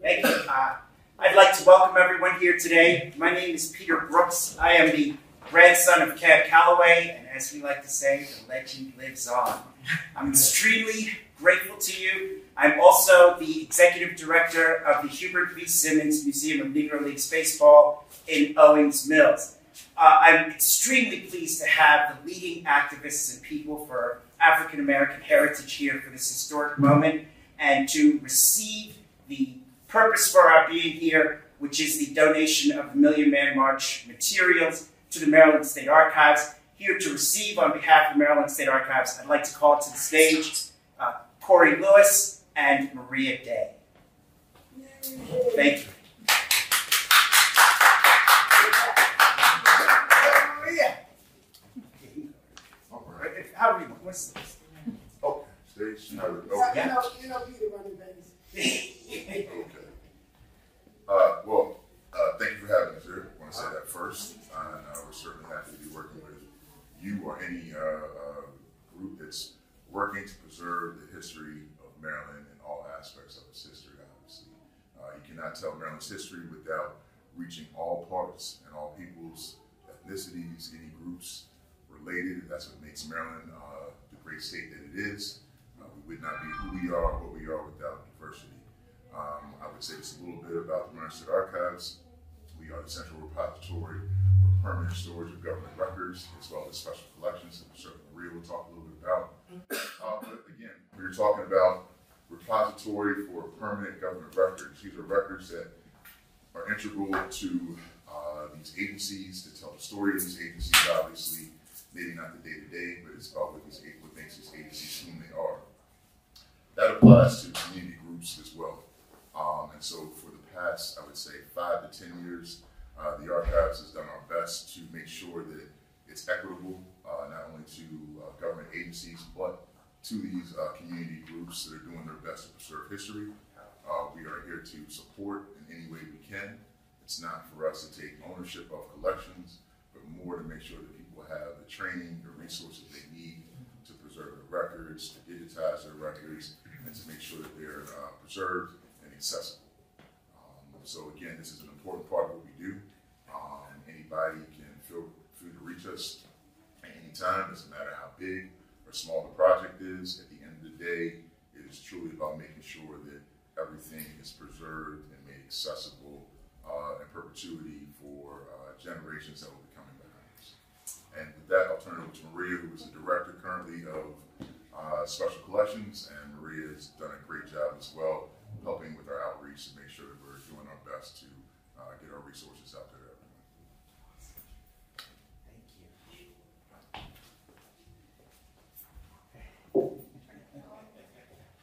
Thank you. I'd like to welcome everyone here today. My name is Peter Brooks. I am the grandson of Cab Calloway, and as we like to say, the legend lives on. I'm extremely grateful to you. I'm also the executive director of the Hubert V. Simmons Museum of Negro Leagues Baseball in Owings Mills. I'm extremely pleased to have the leading activists and people for African American heritage here for this historic moment and to receive the purpose for our being here, which is the donation of the Million Man March materials to the Maryland State Archives. Here to receive on behalf of the Maryland State Archives, I'd like to call to the stage Corey Lewis and Maria Day. Thank you. How do you, what's this? Oh, stage. Okay. You know Peter running things. Okay. Thank you for having us here. I want to say that first. And we're certainly happy to be working with you or any group that's working to preserve the history of Maryland and all aspects of its history, obviously. You cannot tell Maryland's history without reaching all parts and all peoples, ethnicities, any groups related. That's what makes Maryland the great state that it is. We would not be who we are, what we are without diversity. I would say just a little bit about the Maryland State Archives. We are the central repository for permanent storage of government records, as well as special collections that certainly Maria will talk a little bit about. But again, we were talking about repository for permanent government records. These are records that are integral to these agencies, to tell the story of these agencies, obviously. Maybe not the day-to-day, but it's about what makes these agencies whom they are. That applies to community groups as well. And so for the past, I would say, 5 to 10 years, the Archives has done our best to make sure that it's equitable, not only to government agencies, but to these community groups that are doing their best to preserve history. We are here to support in any way we can. It's not for us to take ownership of collections, but more to make sure that people have the training, the resources they need to preserve their records, to digitize their records, and to make sure that they're preserved and accessible. So again, this is an important part of what we do. Anybody can feel free to reach us at any time. Doesn't matter how big or small the project is. At the end of the day, it is truly about making sure that everything is preserved and made accessible in perpetuity for generations that will be coming behind us. And with that, I'll turn it over to Maria, who is the director currently of Special Collections, and Maria has done a great job as well, helping with our outreach to make sure that we're doing our best to get our resources out there to everyone.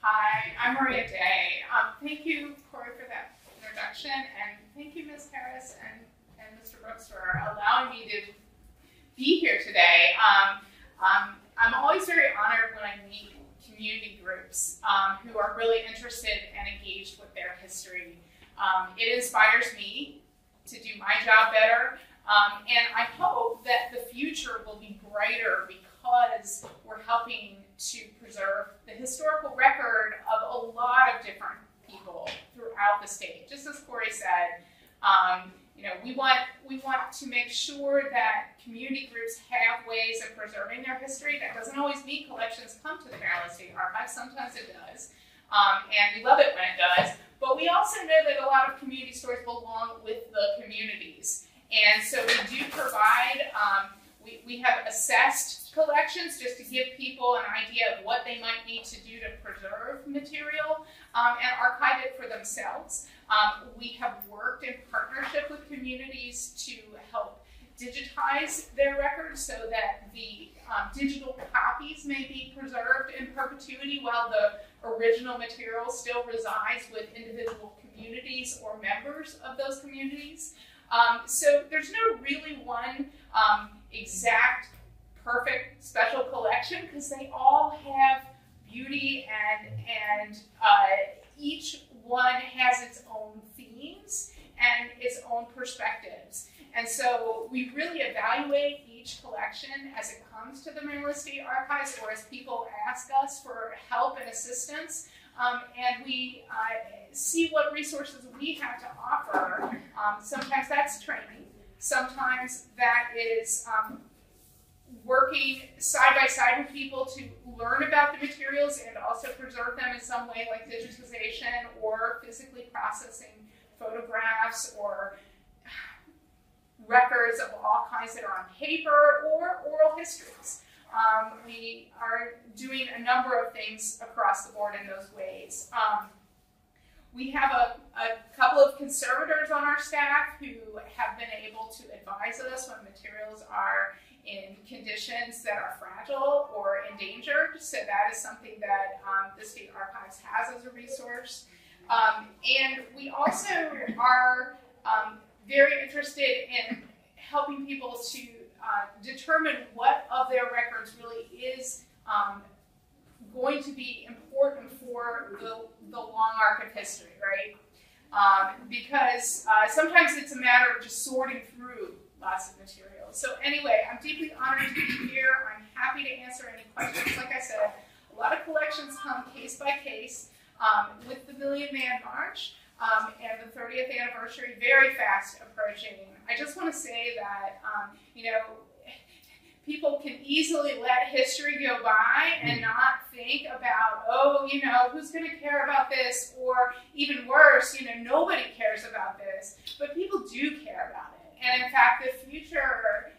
Hi, I'm Maria Day. Thank you, Corey, for that introduction, and thank you, Ms. Harris and Mr. Brooks, for allowing me to be here today. I'm always very honored when I meet community groups who are really interested and engaged with their history. It inspires me to do my job better, and I hope that the future will be brighter because we're helping to preserve the historical record of a lot of different people throughout the state. Just as Corey said, we want to make sure that community groups have ways of preserving their history. That doesn't always mean collections come to the Maryland State Archives. Sometimes it does, and we love it when it does. But we also know that a lot of community stories belong with the communities, and so we do provide. We have assessed collections just to give people an idea of what they might need to do to preserve material and archive it for themselves. We have worked in partnership with communities to help digitize their records so that the digital copies may be preserved in perpetuity while the original material still resides with individual communities or members of those communities. So there's no really one exact perfect special collection because they all have beauty and each one has its own themes and its own perspectives. And so we really evaluate each collection as it comes to the Maryland State Archives or as people ask us for help and assistance. And we see what resources we have to offer. Sometimes that's training. Sometimes that is working side by side with people to learn about the materials and also preserve them in some way, like digitization or physically processing photographs or records of all kinds that are on paper or oral histories. We are doing a number of things across the board in those ways. We have a couple of conservators on our staff who have been able to advise us when materials are in conditions that are fragile or endangered. So that is something that the State Archives has as a resource. And we also are very interested in helping people to determine what of their records really is going to be important for the long arc of history, right? Because sometimes it's a matter of just sorting through lots of materials. So anyway, I'm deeply honored to be here. I'm happy to answer any questions. Like I said, a lot of collections come case by case. With the Million Man March and the 30th anniversary very fast approaching, I just want to say that, people can easily let history go by and not think about, who's going to care about this? Or even worse, nobody cares about this. But people do care about it. And in fact, the future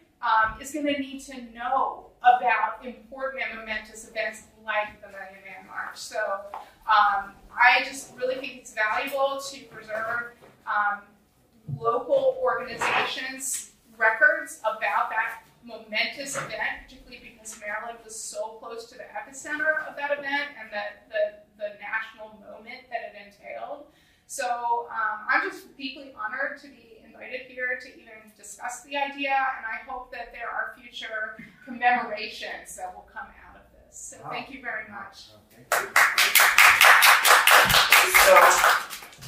is going to need to know about important and momentous events like the Million Man March. So I just really think it's valuable to preserve local organizations' records about that momentous event, particularly because Maryland was so close to the epicenter of that event and the national moment that it entailed. So I'm just deeply honored to be invited here to even discuss the idea, and I hope that there are future commemorations that will come out of this. So thank you very much. So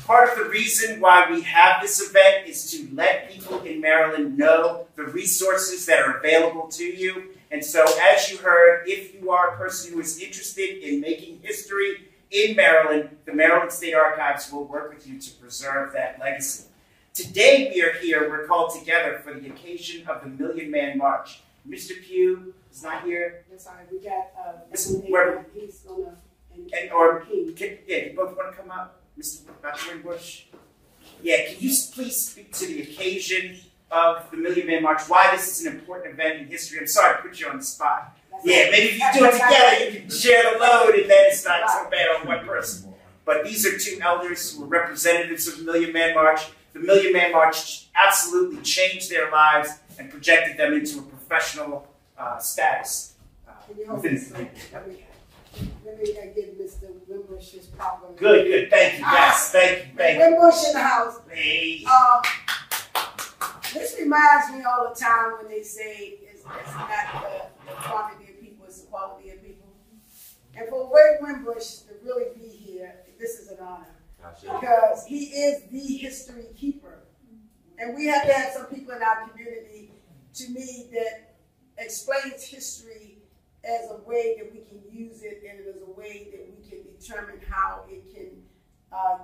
part of the reason why we have this event is to let people in Maryland know the resources that are available to you. And so as you heard, if you are a person who is interested in making history in Maryland, the Maryland State Archives will work with you to preserve that legacy. Today we are here, we're called together for the occasion of the Million Man March. Mr. Pugh is not here. I'm sorry, we got, he's gonna, you both want to come up? Mr. WInbush? Yeah, can you please speak to the occasion of the Million Man March, why this is an important event in history? I'm sorry to put you on the spot. Yeah, maybe if you do it together, you can share the load, and then it's not so bad on one person. But these are two elders who are representatives of the Million Man March. The Million Man March absolutely changed their lives and projected them into a professional status. Let me give Mr. WInbush his proper. Good. Thank you. Yes, thank you. WInbush in the house. Hey. This reminds me all the time when they say it's not the quantity of people, it's the quality of people. And for WInbush to really be here, this is an honor. Because he is the history keeper. And we have to have some people in our community, to me, that explains history as a way that we can use it and as a way that we can determine how it can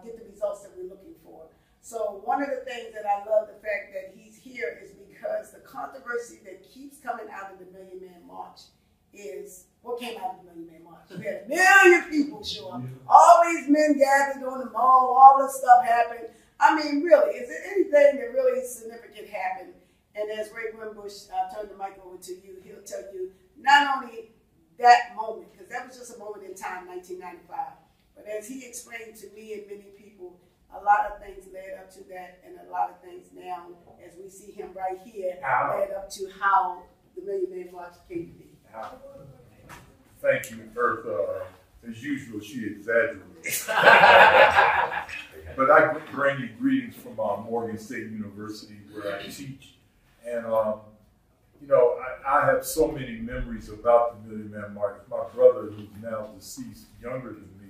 get the results that we're looking for. So one of the things that I love the fact that he's here is because the controversy that keeps coming out of the Million Man March is what came out of the Million Man March. We had 1 million people show up. All these men gathered on the mall, all this stuff happened. I mean, really, is there anything that really significant happened? And as Ray WInbush, I'll turn the mic over to you, he'll tell you not only that moment, because that was just a moment in time, 1995, but as he explained to me and many people, a lot of things led up to that, and a lot of things now, as we see him right here, led up to how the Million Man March came to be. Thank you, Ertha. As usual, she exaggerates. But I bring you greetings from Morgan State University, where I teach. And, I have so many memories about the Million Man March. My brother, who's now deceased, younger than me,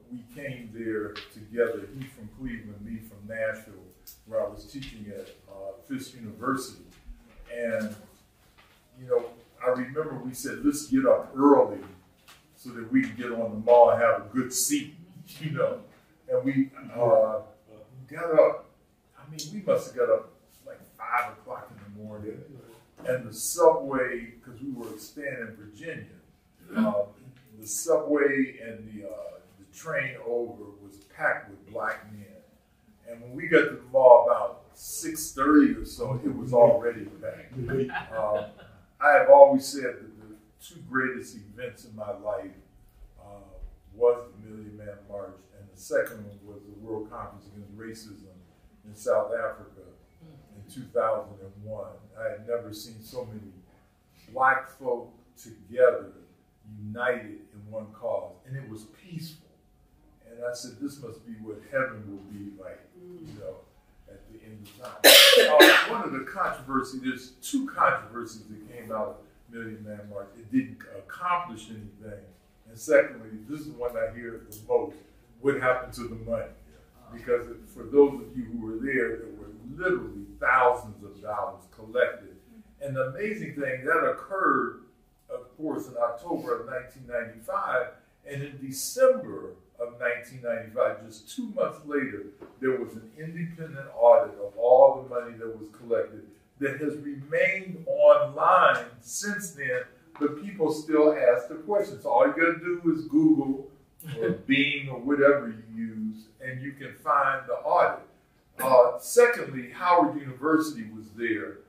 we came there together. He from Cleveland, me from Nashville, where I was teaching at Fisk University. And, I remember we said, let's get up early so that we can get on the mall and have a good seat, And we got up, I mean, we must have got up like 5 o'clock in the morning. And the subway, because we were staying in Virginia, the subway and the train over was packed with black men. And when we got to the mall about 6:30 or so, it was already packed. I have always said that the 2 greatest events in my life was the Million Man March, and the second one was the World Conference Against Racism in South Africa in 2001. I had never seen so many black folk together, united in one cause, and it was peaceful. And I said, this must be what heaven will be like, you know, at the end of time. One of the controversies, there's 2 controversies that came out of Million Man March. It didn't accomplish anything. And secondly, this is the one I hear the most, what happened to the money? Because for those of you who were there were literally thousands of dollars collected. And the amazing thing, that occurred, of course, in October of 1995, and in December of 1995, just 2 months later, there was an independent audit of all the money that was collected that has remained online since then, but people still ask the questions. So all you gotta do is Google or Bing or whatever you use, and you can find the audit. Secondly, Howard University was there.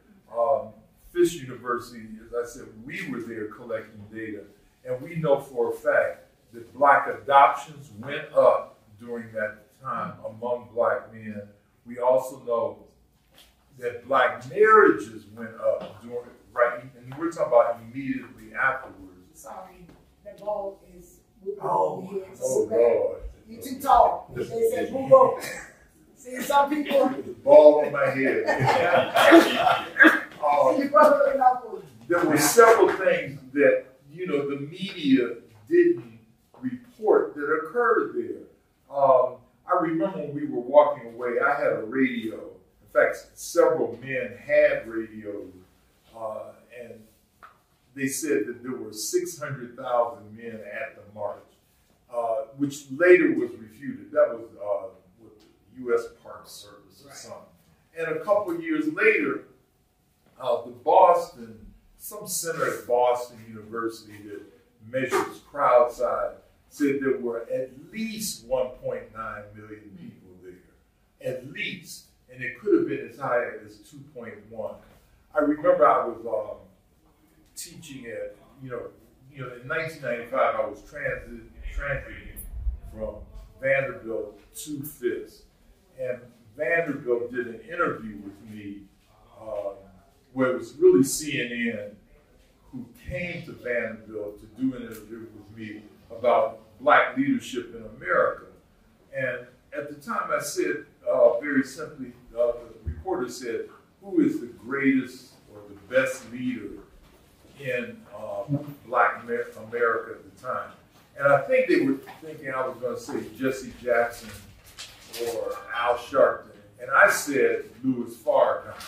Fisk University, as I said, we were there collecting data, and we know for a fact that black adoptions went up during that time among black men. We also know that black marriages went up during, right, and we're talking about immediately afterwards. Sorry, the ball is Oh Lord. Lord. You're too tall. They said move over. See, some people. The ball on my head. There were several things that, you know, the media didn't report that occurred there. I remember when we were walking away, I had a radio. In fact, several men had radios, and they said that there were 600,000 men at the march, which later was refuted. That was with the U.S. Park Service or something. And a couple of years later, some center at Boston University that measures crowd size said there were at least 1.9 million people there, at least, and it could have been as high as 2.1. I remember I was teaching at, you know, in 1995 I was transiting from Vanderbilt to Fisk, and Vanderbilt did an interview with me where it was really CNN who came to Vanderbilt to do an interview with me about black leadership in America. And at the time I said, very simply, the reporter said, who is the greatest or the best leader in black America at the time? And I think they were thinking I was going to say Jesse Jackson or Al Sharpton. And I said Louis Farrakhan.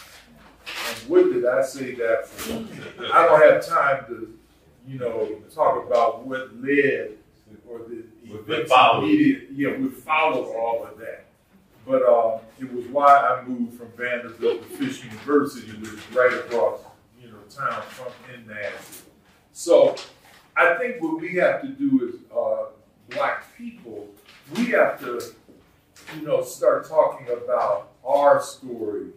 And what did I say that for? I don't have time to, you know, talk about what led or the events immediate, would follow all of that. But it was why I moved from Vanderbilt to Fisk University, which is right across, you know, town from in Nashville. So I think what we have to do as black people, we have to, you know, start talking about our story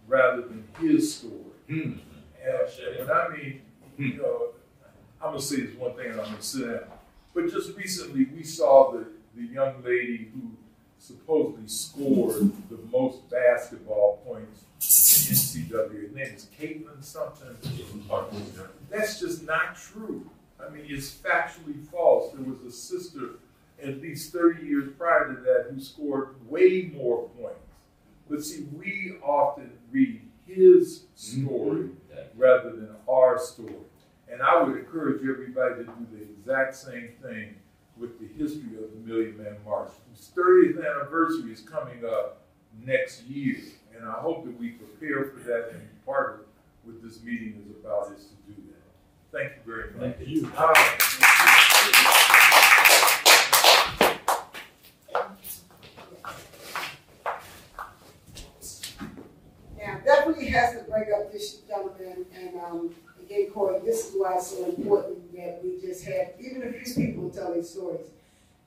rather than his story. And I mean, you know, I'm gonna say this one thing and I'm gonna sit down. But just recently we saw the young lady who supposedly scored the most basketball points in NCAA. Her name is Caitlin something. That's just not true. I mean, it's factually false. There was a sister at least 30 years prior to that who scored way more points. But see, we often read his story rather than our story. And I would encourage everybody to do the exact same thing with the history of the Million Man March, whose 30th anniversary is coming up next year. And I hope that we prepare for that, and part of what this meeting is about is to do that. Thank you very much. Thank you. again, Corey, this is why it's so important that we just have even a few people tell their stories.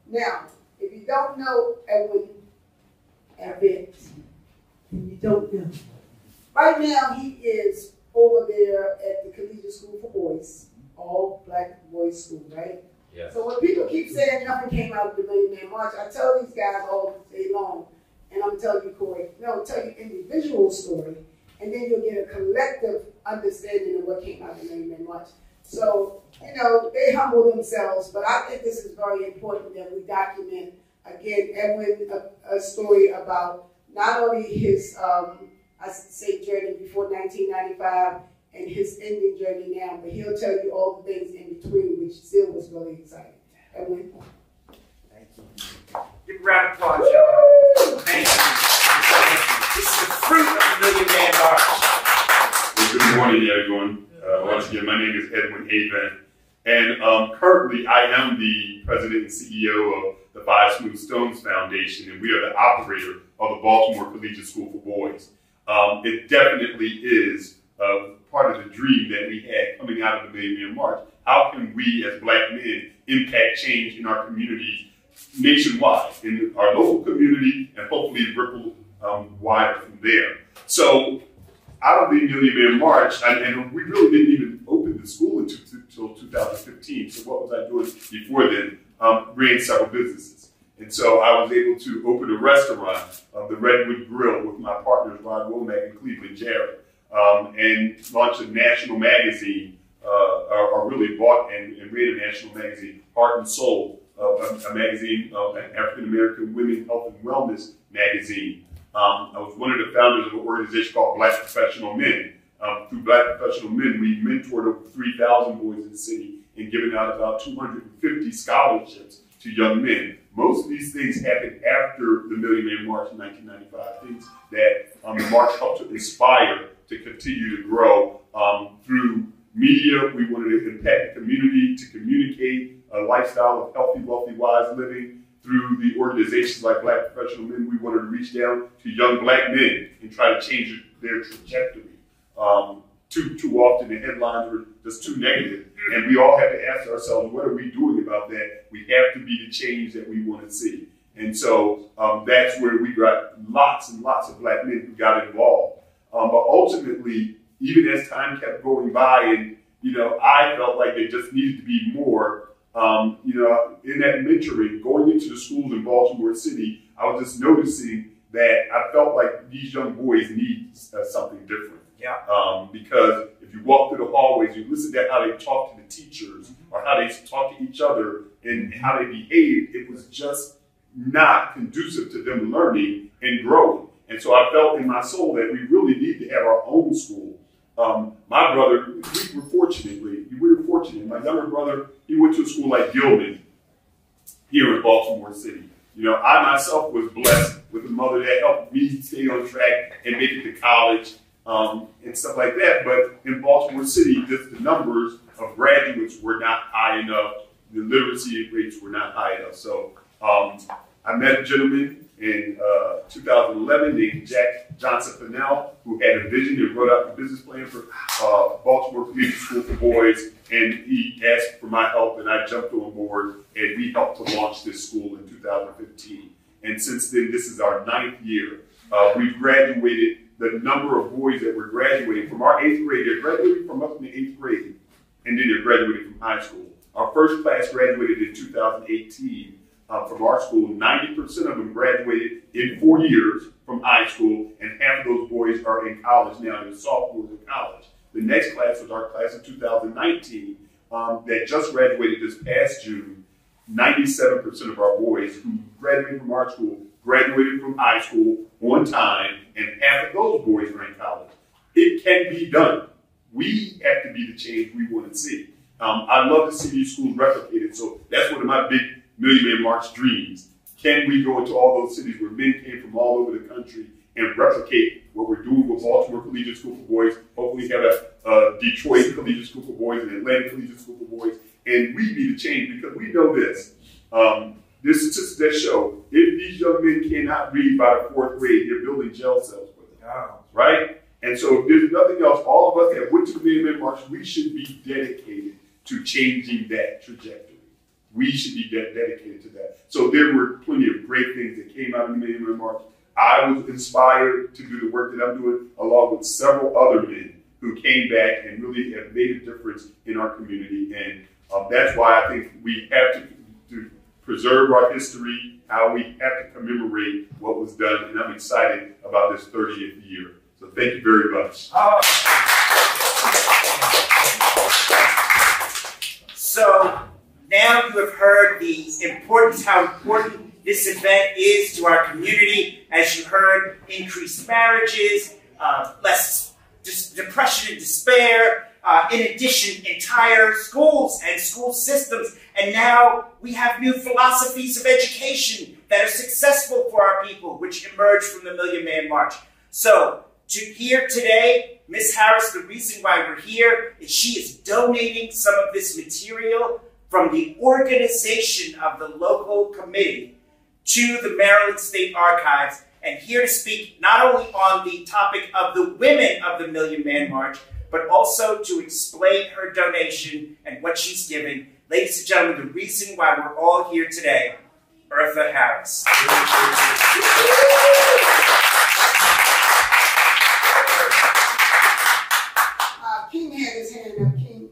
Now, if you don't know Edwin Abbott, and you don't know, right now he is over there at the Collegiate School for Boys, all black boys school, right? Yeah. So when people keep saying nothing came out of the Million Man March, I tell these guys all day long, and I'm telling you, Corey, no, tell you individual story, and then you'll get a collective understanding of what came out of the Million Man March. So, you know, they humble themselves, but I think this is very important that we document, again, Edwin, a story about not only his, I say, journey before 1995 and his ending journey now, but he'll tell you all the things in between, which still was really exciting. Edwin? Thank you. Give a round of applause, y'all. Thank you. This is the fruit of the Million Man March. Well, good morning, everyone. Once again, my name is Edwin Haven, and currently I am the president and CEO of the Five Smooth Stones Foundation, and we are the operator of the Baltimore Collegiate School for Boys. It definitely is part of the dream that we had coming out of the Million Man March. How can we as black men impact change in our communities nationwide, in our local community, and hopefully ripple wider from there? So out of the Million Man March, and we really didn't even open the school until 2015. So what was I doing before then? Ran several businesses. And so I was able to open a restaurant, the Redwood Grill, with my partners, Rod Womack and Cleveland Jarrett, and launch a national magazine, or really bought and ran a national magazine, Heart and Soul, a magazine, African American Women Health and Wellness magazine. I was one of the founders of an organization called Black Professional Men. Through Black Professional Men, we mentored over 3,000 boys in the city and given out about 250 scholarships to young men. Most of these things happened after the Million Man March in 1995, things that the march helped to inspire to continue to grow. Through media, we wanted to impact the community, to communicate a lifestyle of healthy, wealthy, wise living. Through the organizations like Black Professional Men, we wanted to reach down to young black men and try to change their trajectory. Too often the headlines were just too negative, and we all have to ask ourselves, what are we doing about that? We have to be the change that we want to see. And so that's where we got lots and lots of black men who got involved. But ultimately, even as time kept going by, and I felt like there just needed to be more. In that mentoring, going into the schools in Baltimore City, I was just noticing that I felt like these young boys need something different. Yeah. Because if you walk through the hallways, you listen to how they talk to the teachers or how they talk to each other and how they behave, it was just not conducive to them learning and growing. And so I felt in my soul that we really need to have our own school. My brother, we were fortunate. My younger brother, he went to a school like Gilman here in Baltimore City. I myself was blessed with a mother that helped me stay on track and make it to college and stuff like that. But in Baltimore City, just the numbers of graduates were not high enough. The literacy rates were not high enough. So I met a gentleman in 2011 named Jack Johnson Fennell, who had a vision and wrote out the business plan for Baltimore Collegiate School for Boys, and he asked for my help, and I jumped on board, and we helped to launch this school in 2015. And since then, this is our 9th year. We've graduated, the number of boys that were graduating from our 8th grade, they're graduating from us in the 8th grade, and then they're graduating from high school. Our first class graduated in 2018. From our school, 90% of them graduated in 4 years from high school, and half of those boys are in college now, they're sophomores in college. The next class was our class of 2019 that just graduated this past June. 97% of our boys who graduated from our school graduated from high school on time, and half of those boys are in college. It can be done. We have to be the change we want to see. I'd love to see these schools replicated, so that's one of my big Million Man March dreams. Can we go into all those cities where men came from all over the country and replicate what we're doing with Baltimore Collegiate School for Boys, hopefully have a Detroit Collegiate School for Boys, an Atlanta Collegiate School for Boys, and we be the change, because we know this. There's statistics that show if these young men cannot read by the 4th grade, they're building jail cells for them, right? And so if there's nothing else, all of us that went to the Maywambe March, we should be dedicated to changing that trajectory. We should be dedicated to that. So there were plenty of great things that came out of the Maywambe March. I was inspired to do the work that I'm doing, along with several other men who came back and really have made a difference in our community. And that's why I think we have to preserve our history, how we have to commemorate what was done. And I'm excited about this 30th year. So thank you very much. So now you have heard how important this event is to our community. As you heard, increased marriages, less depression and despair, in addition, entire schools and school systems. And now we have new philosophies of education that are successful for our people, which emerged from the Million Man March. So here today, Ms. Harris, the reason why we're here is she is donating some of this material from the organization of the local committee to the Maryland State Archives, and here to speak not only on the topic of the women of the Million Man March, but also to explain her donation and what she's giving. Ladies and gentlemen, the reason why we're all here today, Ertha Harris. King had his hand up. King,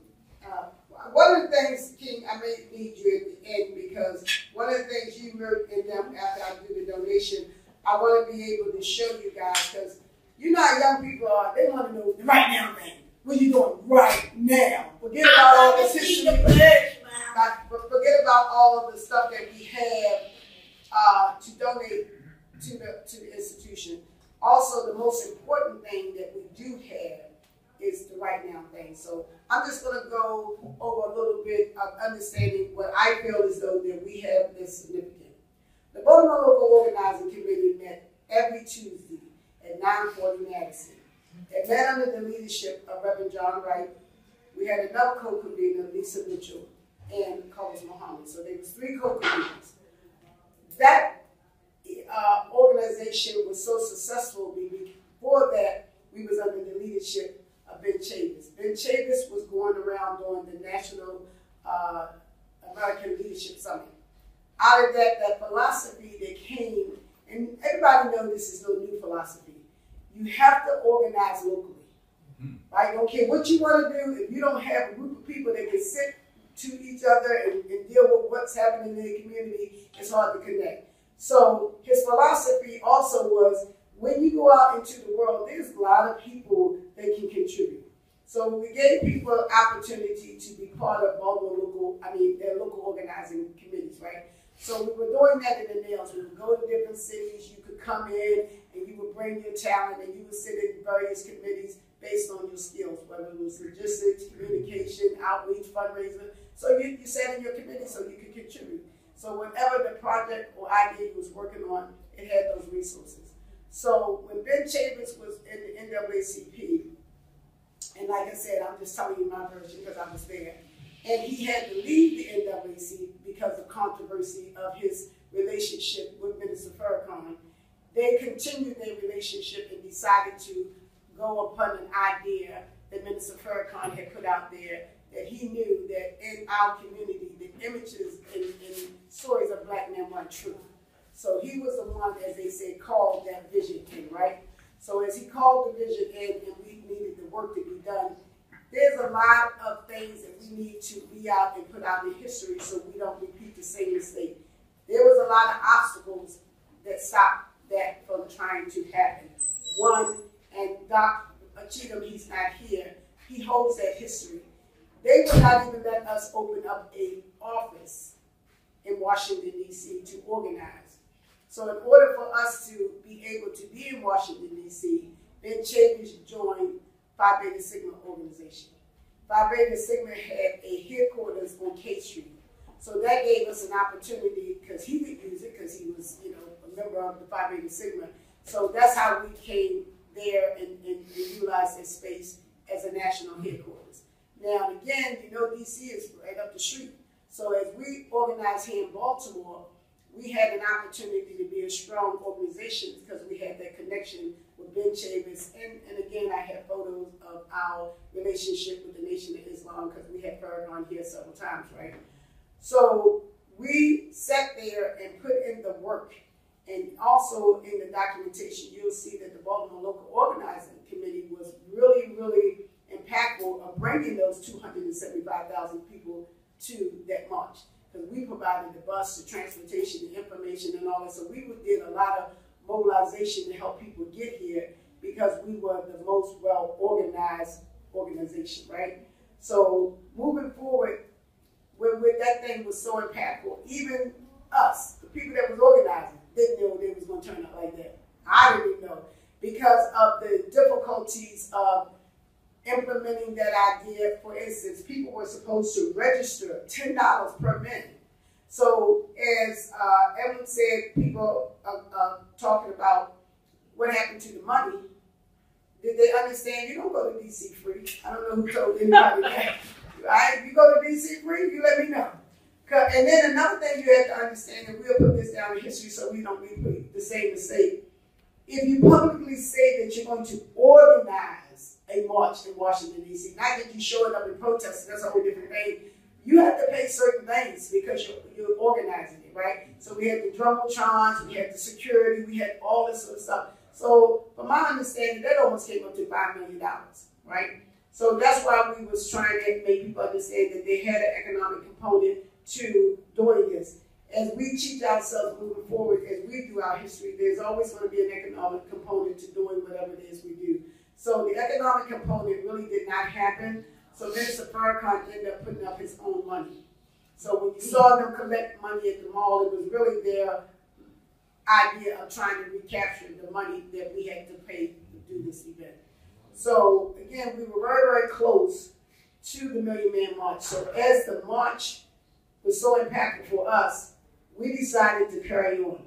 one of the things, King, I may need you at the end because one of the things you wrote in them after I do the donation, I want to be able to show you guys because you know how young people are. They want to know the right now thing. What are you doing right now? Forget about all this history. Forget about all of the stuff that we have to donate to the institution. Also, the most important thing that we do have is the right now thing. So I'm just going to go over a little bit of understanding what I feel as though that we have is significant. The Baltimore Local Organizing Committee met every Tuesday at 940 Madison. It met under the leadership of Reverend John Wright. We had another co-convener, Lisa Mitchell, and Carlos Muhammad. So there was 3 co-conveners. That organization was so successful. Before that, we was under the leadership of Ben Chavis. Ben Chavis was going around doing the National American Leadership Summit. Out of that philosophy that came, and everybody knows this is no new philosophy. You have to organize locally, right? Don't care what you want to do. If you don't have a group of people that can sit to each other and deal with what's happening in the community, it's hard to connect. So his philosophy also was, when you go out into the world, there's a lot of people that can contribute. So we gave people an opportunity to be part of their local organizing committees, right? So we were doing that in the nails. We would go to different cities. You could come in and you would bring your talent and you would sit in various committees based on your skills, whether it was logistics, communication, outreach, fundraiser. So you sat in your committee so you could contribute. So whatever the project or idea you was working on, it had those resources. So when Ben Chavis was in the NAACP, and like I said, I'm just telling you my version because I was there, and he had to leave the NAACP because of controversy of his relationship with Minister Farrakhan. They continued their relationship and decided to go upon an idea that Minister Farrakhan had put out there, that he knew that in our community, the images and stories of Black men weren't true. So he was the one, as they say, called that vision in, right? So as he called the vision in and we needed the work to be done, there's a lot of things that we need to be out and put out in history so we don't repeat the same mistake. There was a lot of obstacles that stopped that from trying to happen. One, and Dr. Cheatham, he's not here, he holds that history. They would not even let us open up an office in Washington, D.C. to organize. So in order for us to be able to be in Washington, D.C., Ben Chavis joined Phi Beta Sigma organization. Phi Beta Sigma had a headquarters on K Street. So that gave us an opportunity, because he could use it, because he was, a member of the Phi Beta Sigma. So that's how we came there and utilized that space as a national headquarters. Now, again, D.C. is right up the street. So as we organized here in Baltimore, we had an opportunity to be a strong organization because we had that connection with Ben Chavis. And again, I relationship with the Nation of Islam, because we had Farrakhan here several times, right? So we sat there and put in the work. And also in the documentation, you'll see that the Baltimore Local Organizing Committee was really, really impactful of bringing those 275,000 people to that march. Because we provided the bus, the transportation, the information, and all that. So we did a lot of mobilization to help people get here because we were the most well-organized organization, right? So moving forward, when that thing was so impactful, even us, the people that was organizing, didn't know they was going to turn out like that. I didn't know because of the difficulties of implementing that idea. For instance, people were supposed to register $10 per minute. So as Evan said, people are talking about what happened to the money. Did they understand you don't go to DC free? I don't know who told anybody that. Right? You go to DC free, you let me know. And then another thing you have to understand, and we'll put this down in history so we don't repeat the same mistake. If you publicly say that you're going to organize a march in Washington, D.C., not that you're showing up in protest, that's a whole different thing. You have to pay certain things because you're organizing it, right? So we had the drummotrons, we had the security, we had all this sort of stuff. So from my understanding, that almost came up to $5 million, right? So that's why we was trying to make people understand that they had an economic component to doing this. As we teach ourselves moving forward, as we do our history, there's always going to be an economic component to doing whatever it is we do. So the economic component really did not happen. So Minister Farrakhan ended up putting up his own money. So when you saw them collect money at the mall, it was really their idea of trying to recapture the money that we had to pay to do this event. So again, we were very, very close to the Million Man March. So as the march was so impactful for us, we decided to carry on.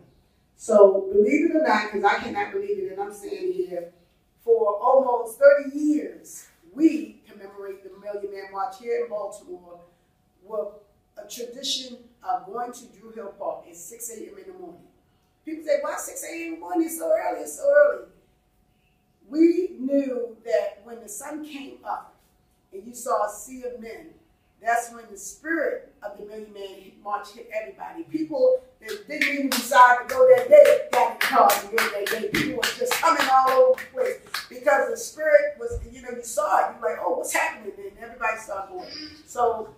So believe it or not, because I cannot believe it, and I'm standing here, for almost 30 years, we commemorate the Million Man March here in Baltimore with a tradition of going to Drew Hill Park at 6 a.m. in the morning. People say, why 6 a.m. in the morning? It's so early, it's so early. We knew that when the sun came up and you saw a sea of men, that's when the spirit of the Million Man March hit everybody. People that didn't even decide to go that day got in cars and go that day. People were just coming all over the place because the spirit was, you saw it. You're like, oh, what's happening? And everybody started going. So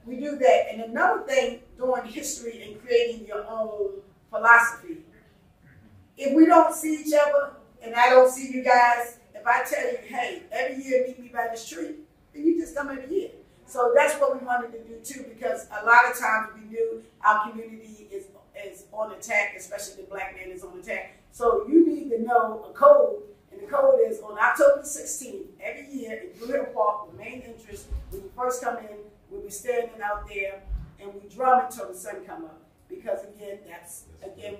we do that. And another thing, doing history and creating your own philosophy. If we don't see each other and I don't see you guys, if I tell you, hey, every year meet me by this tree, then you just come every year. So that's what we wanted to do too, because a lot of times we knew our community is on attack, especially the black man is on attack. So you need to know a code, and the code is on October 16th, every year in Drew Hill Park, the main entrance, when you first come in, we'll be standing out there and we drum until the sun come up. Because again, that's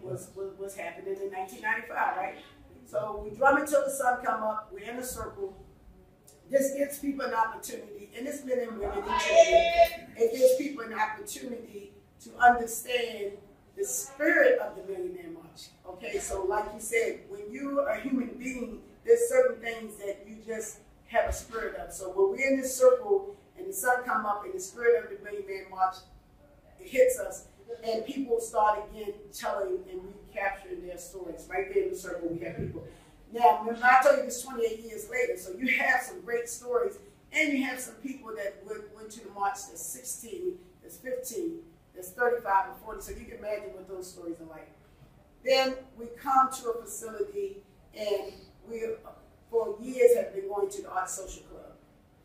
what's happening in 1995, right? So we drum until the sun come up, we're in a circle. This gives people an opportunity, and it's men and women and children. It gives people an opportunity to understand the spirit of the Million Man March. Okay, so like you said, when you are a human being, there's certain things that you just have a spirit of. So when we're in this circle and the sun come up and the spirit of the Million Man March, it hits us, and people start again telling and recapturing their stories. Right there in the circle, we have people. Now, when I tell you this 28 years later, so you have some great stories, and you have some people that went to the march that's 16, that's 15, that's 35 and 40, so you can imagine what those stories are like. Then we come to a facility, and we, for years, have been going to the Art Social Club.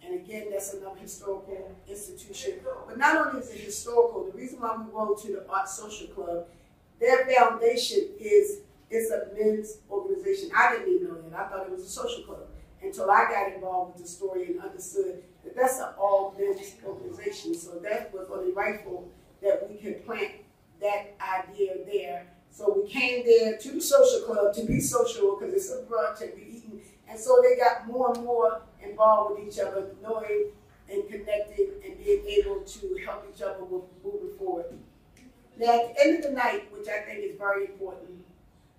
And again, that's another historical institution. But not only is it historical, the reason why we go to the Art Social Club, their foundation is it's a men's organization. I didn't even know that. I thought it was a social club until I got involved with the story and understood that that's an all-men's organization. So that was only rightful that we could plant that idea there. So we came there to the social club to be social because it's a brunch and we eating. And so they got more and more involved with each other, knowing and connecting and being able to help each other with moving forward. Now, at the end of the night, which I think is very important,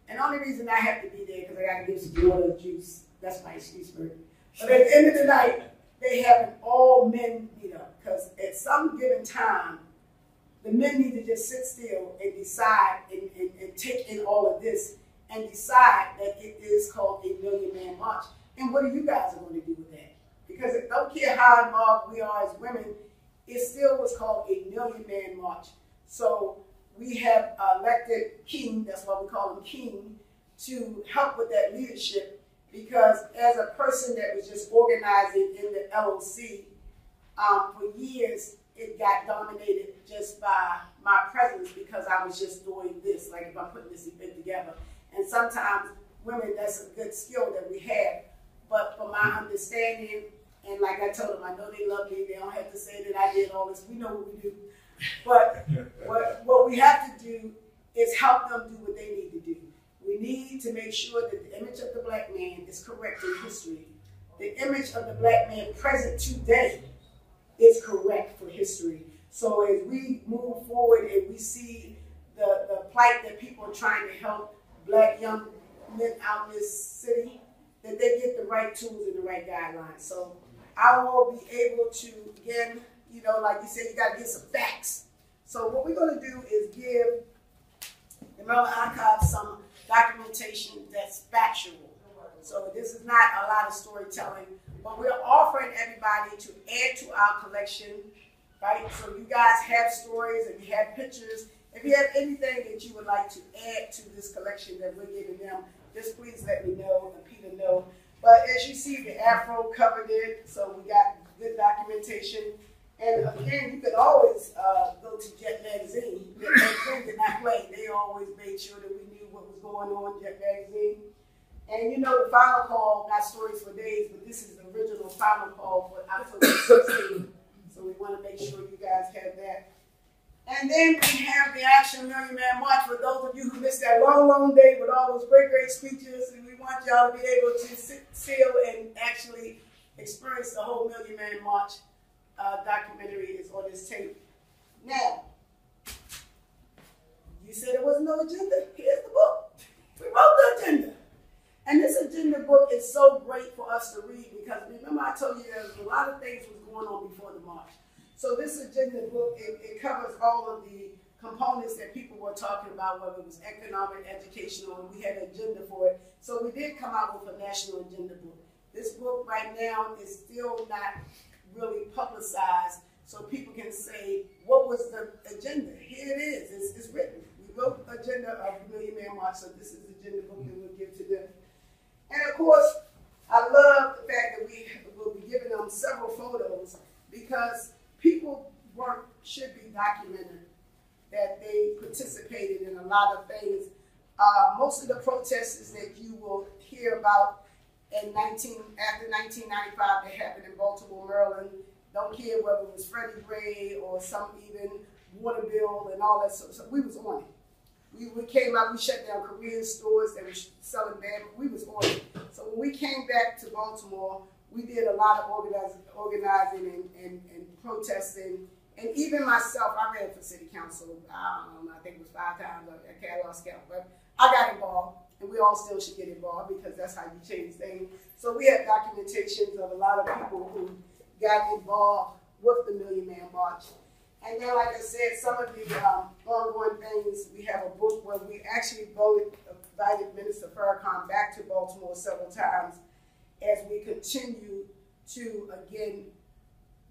and the only reason I have to be there because I got to give some water juice. That's my excuse for it. But at the end of the night, they have an all-men meetup, because at some given time, the men need to just sit still and decide and take in all of this and decide that it is called a million-man march. And what are you guys going to do with that? Because I don't care how involved we are as women, it still was called a million-man march. So we have elected King, that's why we call him King, to help with that leadership, because as a person that was just organizing in the LOC, for years, it got dominated just by my presence because I was just doing this, like if I'm putting this event together. And sometimes women, that's a good skill that we have. But from my understanding, and like I told them, I know they love me, they don't have to say that I did all this, we know what we do. But what we have to do is help them do what they need to do. We need to make sure that the image of the black man is correct in history. The image of the black man present today is correct for history. So as we move forward and we see the plight that people are trying to help black young men out in this city, that they get the right tools and the right guidelines. So I will be able to, again, you know, like you said, you got to get some facts. So what we're going to do is give the Maryland Archives some documentation that's factual. So this is not a lot of storytelling, but we're offering everybody to add to our collection, right? So you guys have stories, if you have pictures, if you have anything that you would like to add to this collection that we're giving them, just please let me know and Peter know. But as you see, the Afro covered it, so we got good documentation. And again, you could always go to Jet Magazine. Jet Magazine did not play. They always made sure that we knew what was going on in Jet Magazine. And you know, the final call, not stories for days, but this is the original final call for October 16th. So we want to make sure you guys have that. And then we have the Action Million Man March for those of you who missed that long, long day with all those great, great speeches. And we want y'all to be able to sit still and actually experience the whole Million Man March. Documentary is on this tape. Now, you said there was no agenda. Here's the book. We wrote the agenda. And this agenda book is so great for us to read because remember I told you there was a lot of things was going on before the march. So this agenda book, it covers all of the components that people were talking about, whether it was economic, educational, and we had an agenda for it. So we did come out with a national agenda book. This book right now is still not really publicized, so people can say, what was the agenda? Here it is, it's written. We wrote the agenda of the Million Man March, so this is the agenda book that we'll give to them. And of course, I love the fact that we will be giving them several photos because people should be documented that they participated in a lot of things. Most of the protests that you will hear about after 1995 that happened in Baltimore, Maryland, don't care whether it was Freddie Gray or some even water bill and all that stuff. So we was on it. We came out, we shut down Korean stores that were selling bad, but we was on it. So when we came back to Baltimore, we did a lot of organizing and protesting. And even myself, I ran for city council, I think it was 5 times, I can't lost count, but I got involved. And we all still should get involved because that's how you change things. So we have documentations of a lot of people who got involved with the Million Man March. And then, like I said, some of the ongoing things, we have a book where we actually invited Minister Farrakhan back to Baltimore several times as we continue to, again,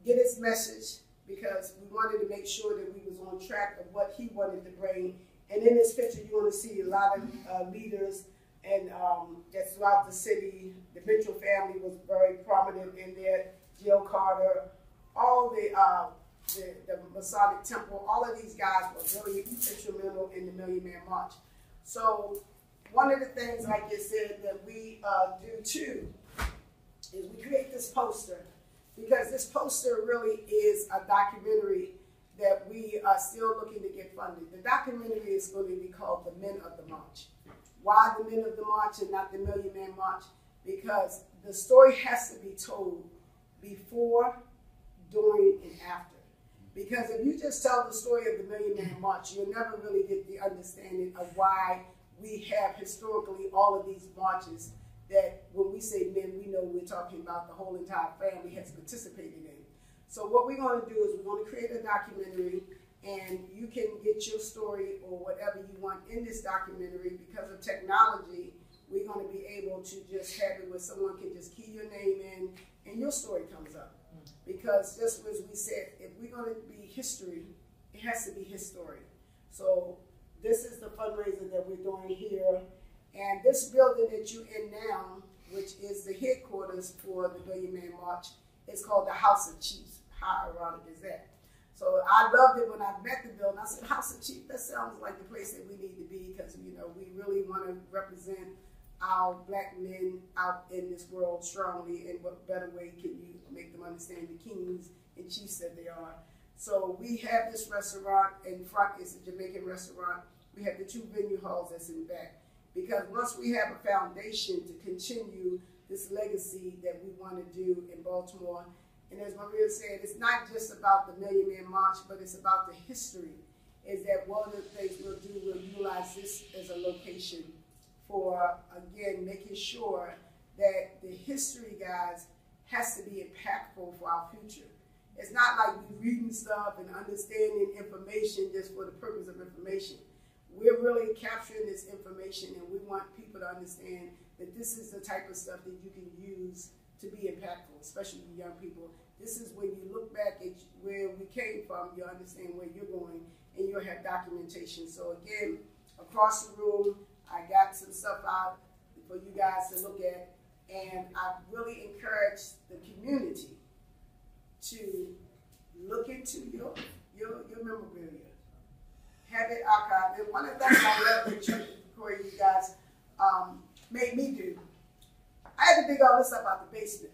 get his message because we wanted to make sure that we was on track of what he wanted to bring. And in this picture, you're going to see a lot of leaders and that's throughout the city. The Mitchell family was very prominent in there. Jill Carter, all the Masonic Temple, all of these guys were really instrumental in the Million Man March. So one of the things, like you said, that we do too is we create this poster because this poster really is a documentary that we are still looking to get funded. The documentary is going to be called The Men of the March. Why the Men of the March and not the Million Man March? Because the story has to be told before, during, and after. Because if you just tell the story of the Million Man March, you'll never really get the understanding of why we have historically all of these marches that when we say men, we know we're talking about the whole entire family has participated in. So what we're going to do is we're going to create a documentary, and you can get your story or whatever you want in this documentary. Because of technology, we're going to be able to just have it where someone can just key your name in and your story comes up. Because just as we said, if we're going to be history, it has to be his story. So this is the fundraiser that we're doing here. And this building that you're in now, which is the headquarters for the Million Man March, is called the House of Chiefs. How ironic is that? So I loved it when I met the building. I said, House of Chiefs, that sounds like the place that we need to be, because, you know, we really want to represent our black men out in this world strongly. And what better way can you make them understand the kings and chiefs that they are? So we have this restaurant in front. It's a Jamaican restaurant. We have the 2 venue halls that's in the back. Because once we have a foundation to continue this legacy that we want to do in Baltimore, and as Maria said, it's not just about the Million Man March, but it's about the history. Is that one of the things we'll do, we'll utilize this as a location for, again, making sure that the history, guys, has to be impactful for our future. It's not like we reading stuff and understanding information just for the purpose of information. We're really capturing this information, and we want people to understand that this is the type of stuff that you can use to be impactful, especially with young people. This is when you look back at where we came from, you'll understand where you're going, and you'll have documentation. So again, across the room, I got some stuff out for you guys to look at, and I really encourage the community to look into your memorabilia. Have it archived. And one of the things I love that church, Corey, you guys made me do, I had to dig all this stuff out the basement.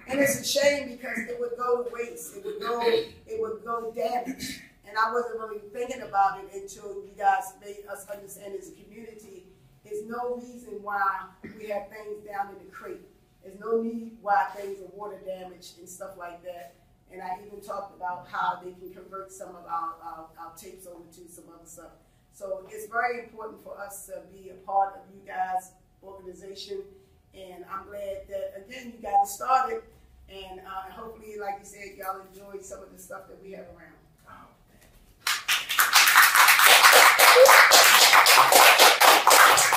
And it's a shame because it would go to waste. It would go damaged. And I wasn't really thinking about it until you guys made us understand as a community, there's no reason why we have things down in the crate. There's no need why things are water damaged and stuff like that. And I even talked about how they can convert some of our tapes over to some other stuff. So it's very important for us to be a part of you guys' organization. And I'm glad that, again, you got it started. And hopefully, like you said, y'all enjoy some of the stuff that we have around.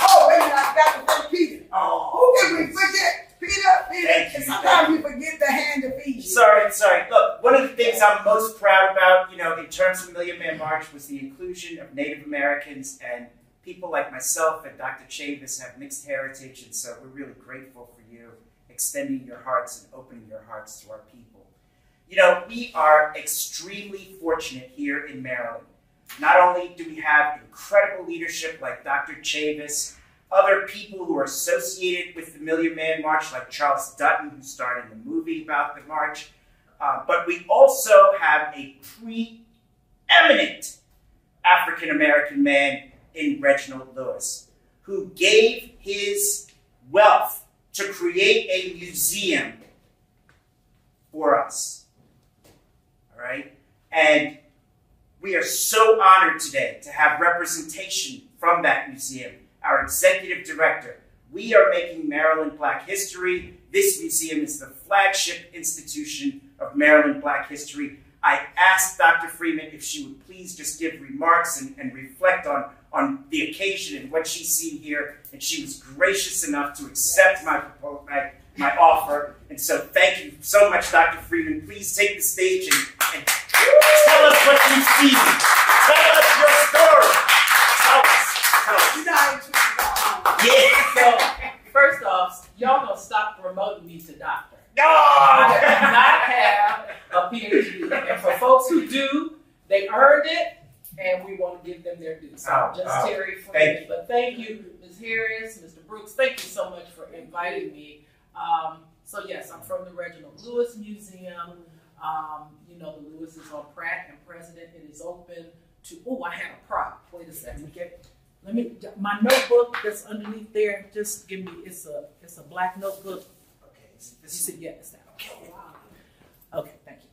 Oh, wait a minute, I forgot to thank Peter. Oh, who can we forget? Peter, sometimes we forget the hand to feed you. Sorry. Look, one of the things I'm most proud about, in terms of Million Man March, was the inclusion of Native Americans and people like myself and Dr. Chavis have mixed heritage, and so we're really grateful for you extending your hearts and opening your hearts to our people. We are extremely fortunate here in Maryland. Not only do we have incredible leadership like Dr. Chavis, other people who are associated with the Million Man March, like Charles Dutton, who starred in the movie about the march, but we also have a preeminent African-American man in Reginald Lewis, who gave his wealth to create a museum for us. All right? And we are so honored today to have representation from that museum. Our executive director. We are making Maryland Black history. This museum is the flagship institution of Maryland Black history. I asked Dr. Freeman if she would please just give remarks and reflect on the occasion and what she's seen here, and she was gracious enough to accept my offer. And so thank you so much, Dr. Freeman. Please take the stage and tell us what you've seen. Tell us your story. Tell us. Yeah. So, first off, y'all gonna stop promoting me to doctor. No! I do not have a PhD. And for folks who do, they earned it, and we want to give them their due. So, Terri Freeman. But thank you, Ms. Harris, Mr. Brooks. Thank you so much for inviting me. So, yes, I'm from the Reginald Lewis Museum. The Lewis is on Pratt and President. It is open to, I had a prop. Wait a second. My notebook that's underneath there, just give me, it's a black notebook. Okay, It's that. Okay. Okay, thank you.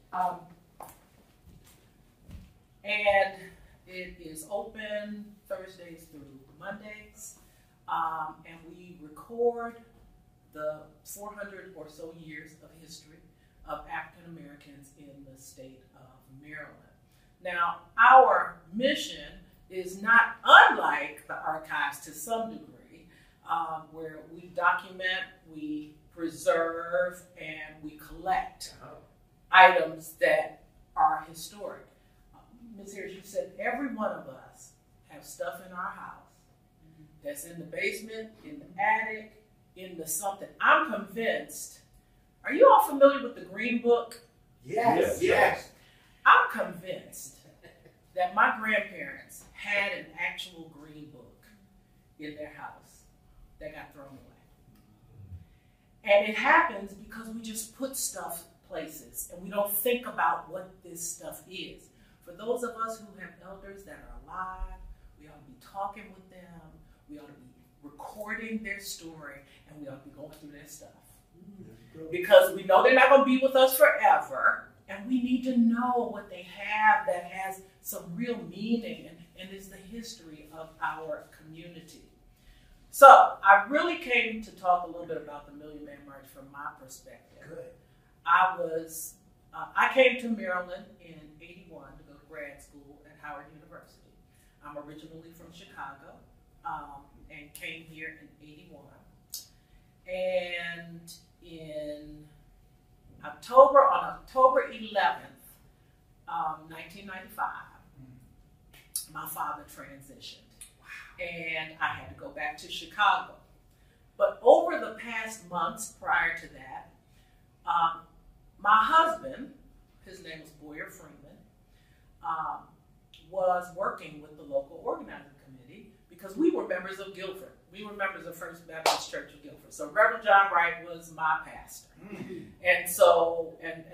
And it is open Thursdays through Mondays. And we record the 400 or so years of history of African Americans in the state of Maryland. Now, our mission is not unlike the archives to some degree, where we document, we preserve, and we collect items that are historic. Ms. Harris, you said every one of us have stuff in our house that's in the basement, in the attic, in the something. I'm convinced. Are you all familiar with the Green Book? Yes. Yes. I'm convinced that my grandparents had an actual Green Book in their house that got thrown away. And it happens because we just put stuff places and we don't think about what this stuff is. For those of us who have elders that are alive, we ought to be talking with them, we ought to be recording their story, and we ought to be going through their stuff. Because we know they're not going to be with us forever, and we need to know what they have that has some real meaning and is the history of our community. So I really came to talk a little bit about the Million Man March from my perspective. Good. I came to Maryland in '81 to go to grad school at Howard University. I'm originally from Chicago and came here in '81. And on October 11th, 1995, my father transitioned. And I had to go back to Chicago. But over the past months prior to that, my husband, his name was Terri Freeman, was working with the local organizing committee because we were members of Guilford. We were members of First Baptist Church of Guilford. So Reverend John Wright was my pastor. And so, and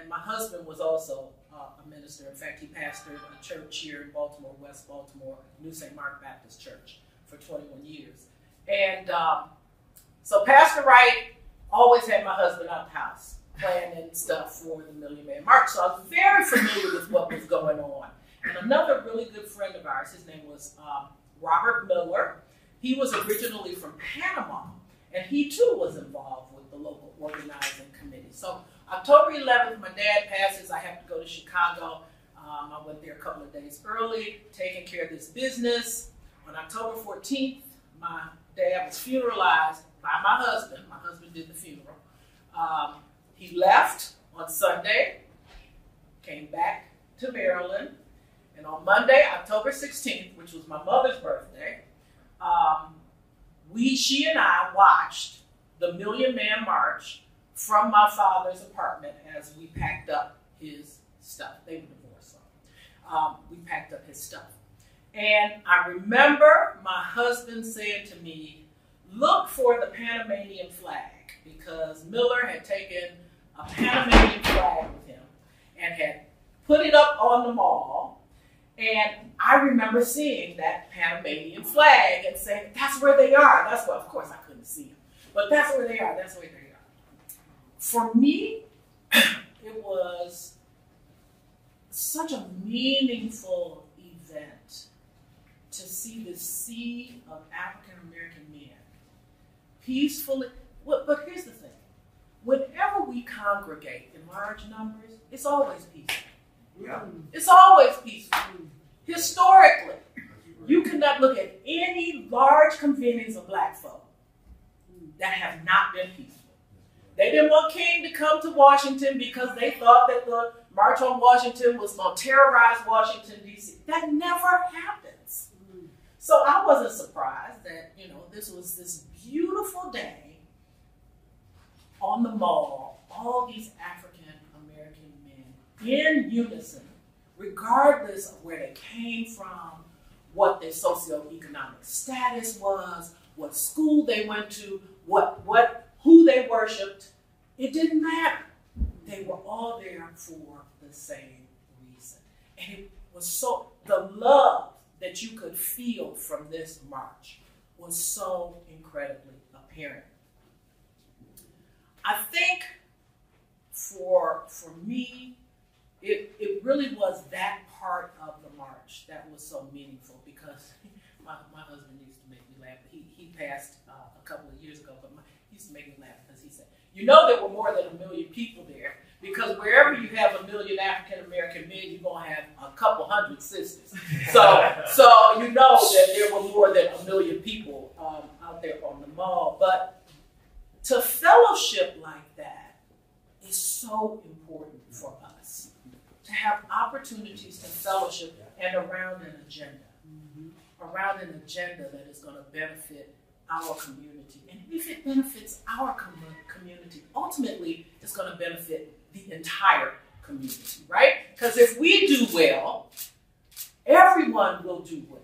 my husband was also a minister. In fact, he pastored a church here in Baltimore, West Baltimore, New St. Mark Baptist Church for 21 years. And so Pastor Wright always had my husband out the house planning stuff for the Million Man March. So I was very familiar with what was going on. And another really good friend of ours, his name was Robert Miller. He was originally from Panama, and he too was involved with the local organizing committee. So October 11th, my dad passes. I have to go to Chicago. I went there a couple of days early, taking care of this business. On October 14th, my dad was funeralized by my husband. My husband did the funeral. He left on Sunday, came back to Maryland, and on Monday, October 16th, which was my mother's birthday, she and I watched the Million Man March from my father's apartment as we packed up his stuff. They were divorced, so we packed up his stuff. And I remember my husband saying to me, look for the Panamanian flag, because Miller had taken a Panamanian flag with him and had put it up on the mall. And I remember seeing that Panamanian flag and saying, that's where they are. That's where, of course I couldn't see them, but that's where they are. That's where they are. For me, it was such a meaningful event to see the sea of African-American men peacefully. But here's the thing. Whenever we congregate in large numbers, it's always peaceful. Yeah. It's always peaceful. Historically, you cannot look at any large convenings of black folk that have not been peaceful. They didn't want King to come to Washington because they thought that the March on Washington was going to terrorize Washington, D.C. That never happens. So I wasn't surprised that, this was this beautiful day on the mall, all these African-American men in unison, regardless of where they came from, what their socioeconomic status was, what school they went to, who they worshiped. It didn't matter. They were all there for the same reason. And it was the love that you could feel from this march was so incredibly apparent. I think for me, it really was that part of the march that was so meaningful, because my husband used to make me laugh. He passed a couple of years ago, but he used to make me laugh because he said, you know there were more than 1 million people there, because wherever you have 1 million African American men, you're going to have a couple hundred sisters. So you know that there were more than 1 million people out there on the mall. But to fellowship like that is so important for us. To have opportunities to fellowship and around an agenda. Around an agenda that is going to benefit our community. And if it benefits our community, ultimately it's going to benefit the entire community, right? Because if we do well, everyone will do well.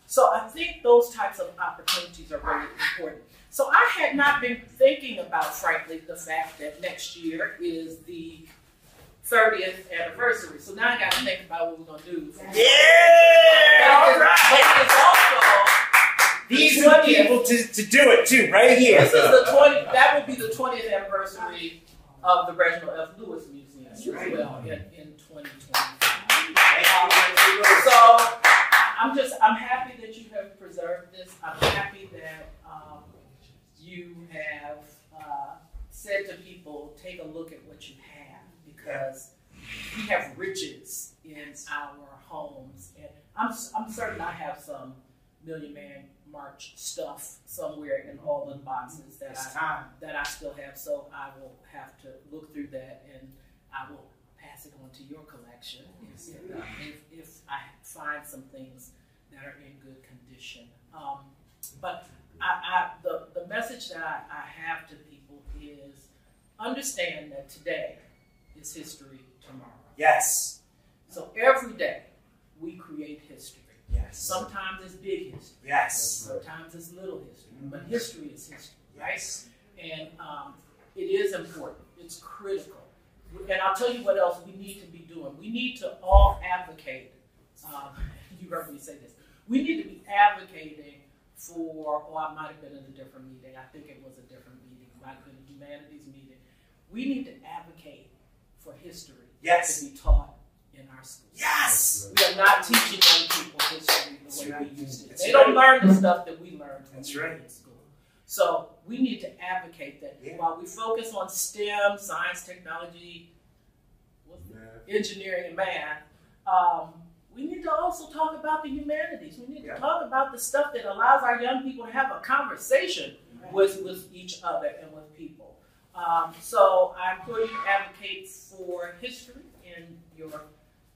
So I think those types of opportunities are really important. So I had not been thinking about, frankly, the fact that next year is the 30th anniversary. So now I got to think about what we're going to do. Yeah! All right! But it's also these are the people to do it too, right here. This is the 20th, that would be the 20th anniversary of the Reginald F. Lewis Museum as well in 2020. So I'm happy that you have preserved this. I'm happy that you have said to people, take a look at what you have, because we have riches in our homes. And I'm certain I have some Million Man March stuff somewhere in all the boxes that I still have. So I will have to look through that, and I will pass it on to your collection if I find some things that are in good condition. But the message that I have to people is understand that today is history tomorrow. Yes. So every day we create history. Yes. Sometimes it's big history. Yes. Sometimes it's little history. But history is history, right? Yes. And it is important. It's critical. And I'll tell you what else we need to be doing. We need to all advocate. You heard me say this. We need to be advocating for, I might have been in a different meeting. I think it was a different meeting. It might have been a humanities meeting. We need to advocate for history to be taught in our schools. Yes. We are not teaching young people history the way we used to. They don't learn the stuff that we learned when we were in school. So we need to advocate that while we focus on STEM, science, technology, engineering, and math, we need to also talk about the humanities. We need to talk about the stuff that allows our young people to have a conversation with each other and with people. So I implore you to advocate for history in your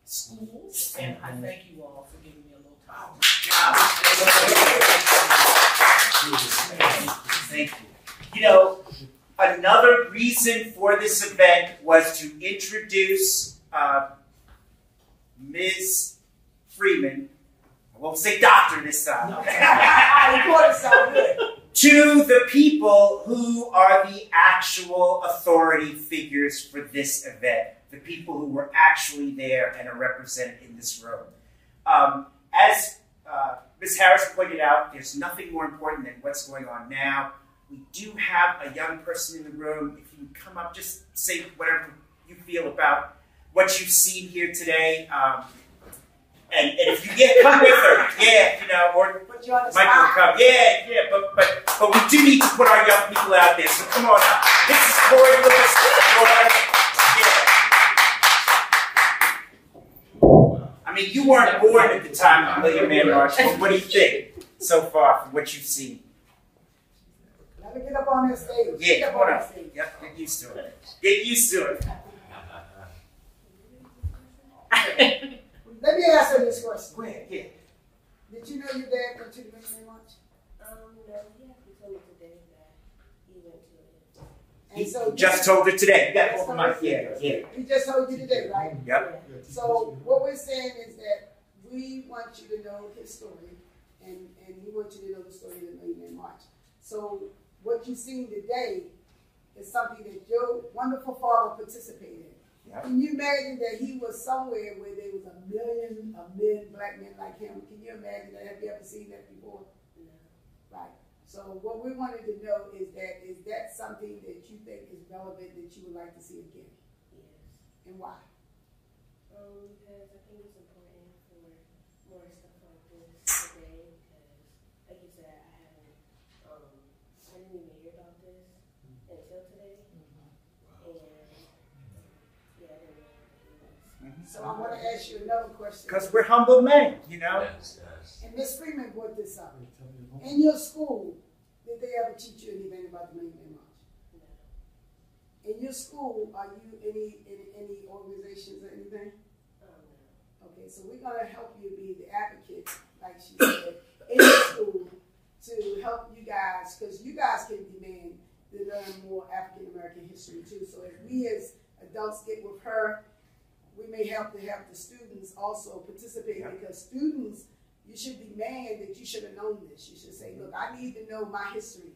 schools, and I thank you all for giving me a little time. Thank you. You know, another reason for this event was to introduce Ms. Freeman, I won't say doctor this time, to the people who are the actual authority figures for this event, the people who were actually there and are represented in this room. As Ms. Harris pointed out, there's nothing more important than what's going on now. We do have a young person in the room. If you come up, just say whatever you feel about what you've seen here today. And if you come with her, or Michael will come. But we do need to put our young people out there. So come on out. This is Corey Lewis. I mean, you weren't born at the time of the Million Man March, but what do you think so far from what you've seen? Let me get up on this stage. Yeah, come on up. Yep, get used to it. Get used to it. Let me answer this question. Go ahead, yeah. Did you know your dad went to the Million Man March? No, he told me today that he went to it. And so Just told her today. You got to open my yeah. He just told you today, right? Yep. So what we're saying is that we want you to know his story, and we want you to know the story of the Million Man March. So what you've seen today is something that your wonderful father participated in. Yep. Can you imagine that he was somewhere where there was 1 million of men, black men like him? Can you imagine that? Have you ever seen that before? No. Right. So what we wanted to know is that something that you think is relevant that you would like to see again? Yes. And why? Because I think it's important for more stuff like this today, because like you said, I didn't even hear about this So I want to ask you another question. Because we're humble men, you know? Yes, yes. And Ms. Freeman brought this up. In your school, did they ever teach you anything about the Maywambe March? In your school, are you any organizations or anything? Okay, so we're going to help you be the advocate, like she said, in your school to help you guys, because you guys can demand to learn more African American history too. So if we as adults get with her, we may have to have the students also participate, because students, you should demand that you should have known this. You should say, look, I need to know my history.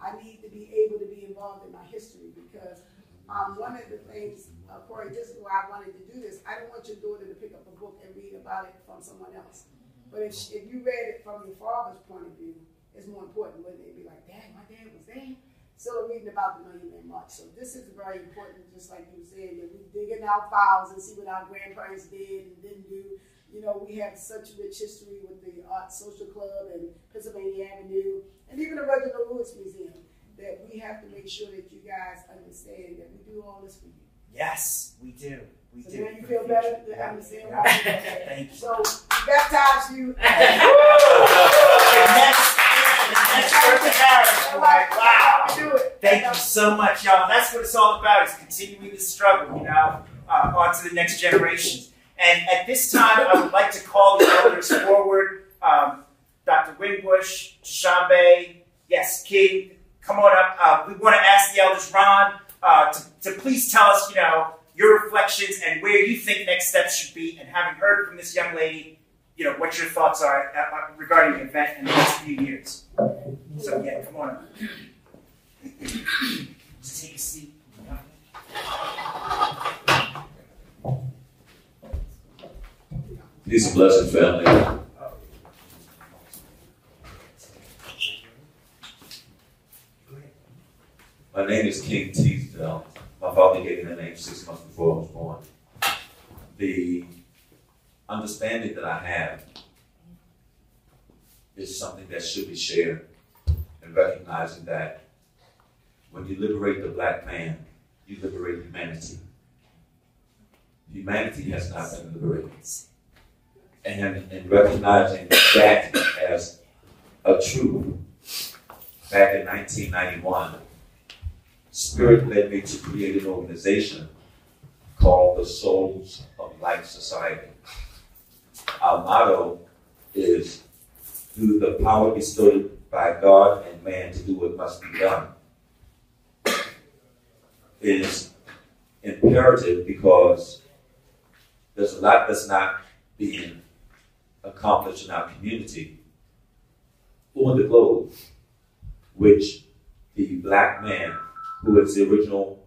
I need to be able to be involved in my history, because one of the things, Corey, this is why I wanted to do this. I don't want your daughter to pick up a book and read about it from someone else. But if you read it from your father's point of view, it's more important, wouldn't it? Be like, Dad, my dad was there. Still reading about the Maywambe March. So this is very important, just like you said, that we dig in our files and see what our grandparents did and didn't do. You know, we have such rich history with the Art Social Club and Pennsylvania Avenue, and even the Reginald Lewis Museum, that we have to make sure that you guys understand that we do all this for you. Yes, we do. We so do. now you feel better to understand why we do that. Thank you. So we baptize you. That's Ertha Harris. Wow. Thank you so much, y'all. That's what it's all about, is continuing the struggle, you know, on to the next generations. And at this time, I would like to call the elders forward. Dr. WInbush, Tshambe, yes, King, come on up. We want to ask the elders, Ron, to please tell us, you know, your reflections and where you think next steps should be. And having heard from this young lady, you know, what your thoughts are regarding the event in the next few years. So, yeah, come on up. Just take a seat. Peace and blessings, family. My name is King Teasdale. My father gave me the name 6 months before I was born. The understanding that I have is something that should be shared, and recognizing that when you liberate the black man, you liberate humanity. Humanity has not been liberated. And recognizing that as a truth, back in 1991, Spirit led me to create an organization called the Souls of Life Society. Our motto is, through the power bestowed by God and man to do what must be done. It is imperative because there's a lot that's not being accomplished in our community or the globe, which the black man, who is the original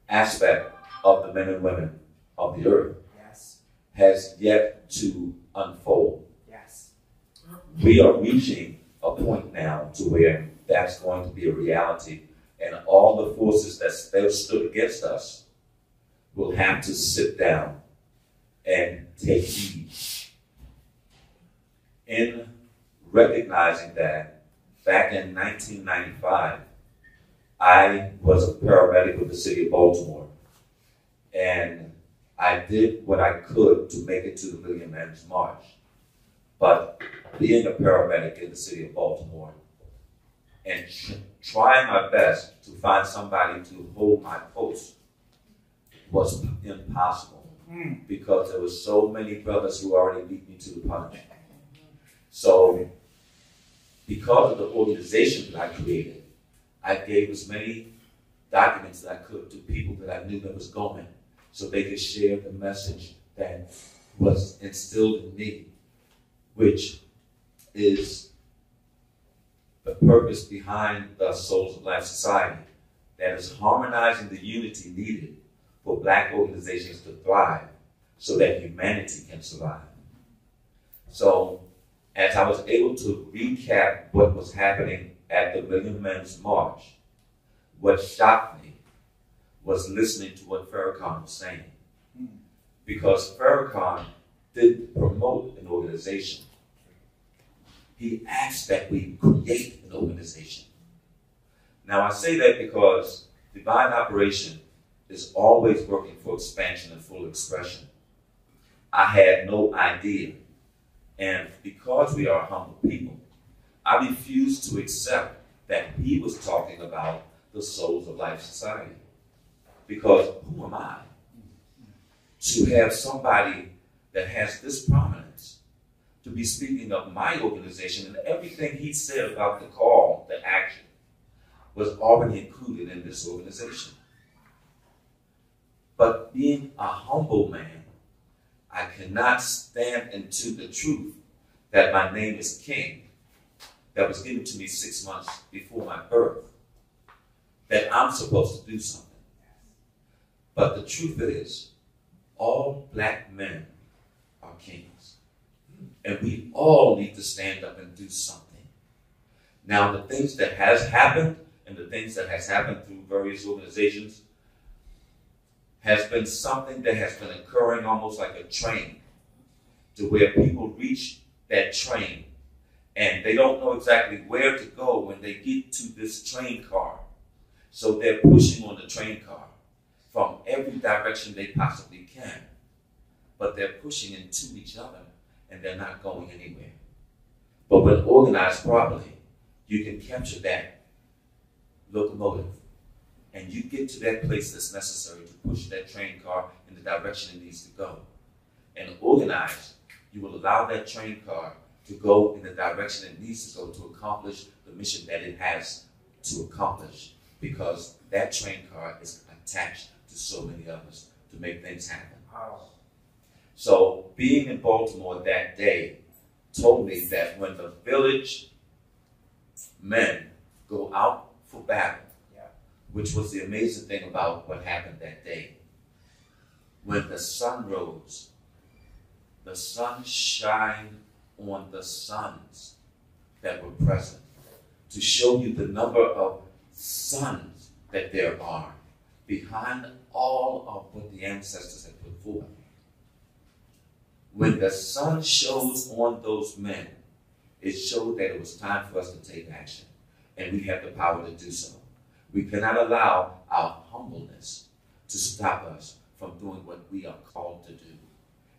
aspect of the men and women of the earth, yes, has yet to unfold. Yes. We are reaching a point now to where that's going to be a reality, and all the forces that stood against us will have to sit down and take heed. In recognizing that, back in 1995, I was a paramedic with the city of Baltimore, and I did what I could to make it to the Million Men's March. But being a paramedic in the city of Baltimore and trying my best to find somebody to hold my post was impossible, because there were so many brothers who already beat me to the punch. So, because of the organization that I created, I gave as many documents that I could to people that I knew that was going, so they could share the message that was instilled in me, which is the purpose behind the Souls of Life Society, that is harmonizing the unity needed for black organizations to thrive so that humanity can survive. So, as I was able to recap what was happening at the Million Men's March, what shocked me was listening to what Farrakhan was saying. Because Farrakhan didn't promote an organization. He asked that we create an organization. Now I say that because Divine Operation is always working for expansion and full expression. I had no idea. And because we are humble people, I refused to accept that he was talking about the Souls of Life Society. Because who am I to have somebody that has this prominence to be speaking of my organization, and everything he said about the call, the action, was already included in this organization. But being a humble man, I cannot stand into the truth that my name is King, that was given to me 6 months before my birth, that I'm supposed to do something. But the truth is, all black men are kings. And we all need to stand up and do something. Now, the things that has happened and the things that has happened through various organizations has been something that has been occurring almost like a train, to where people reach that train and they don't know exactly where to go when they get to this train car. So they're pushing on the train car from every direction they possibly can. But they're pushing into each other and they're not going anywhere. But when organized properly, you can capture that locomotive and you get to that place that's necessary to push that train car in the direction it needs to go. And organized, you will allow that train car to go in the direction it needs to go to accomplish the mission that it has to accomplish, because that train car is attached to so many others to make things happen. So being in Baltimore that day told me that when the village men go out for battle, which was the amazing thing about what happened that day, when the sun rose, the sun shined on the sons that were present to show you the number of sons that there are behind all of what the ancestors had put forth. When the sun shows on those men, it showed that it was time for us to take action, and we have the power to do so. We cannot allow our humbleness to stop us from doing what we are called to do,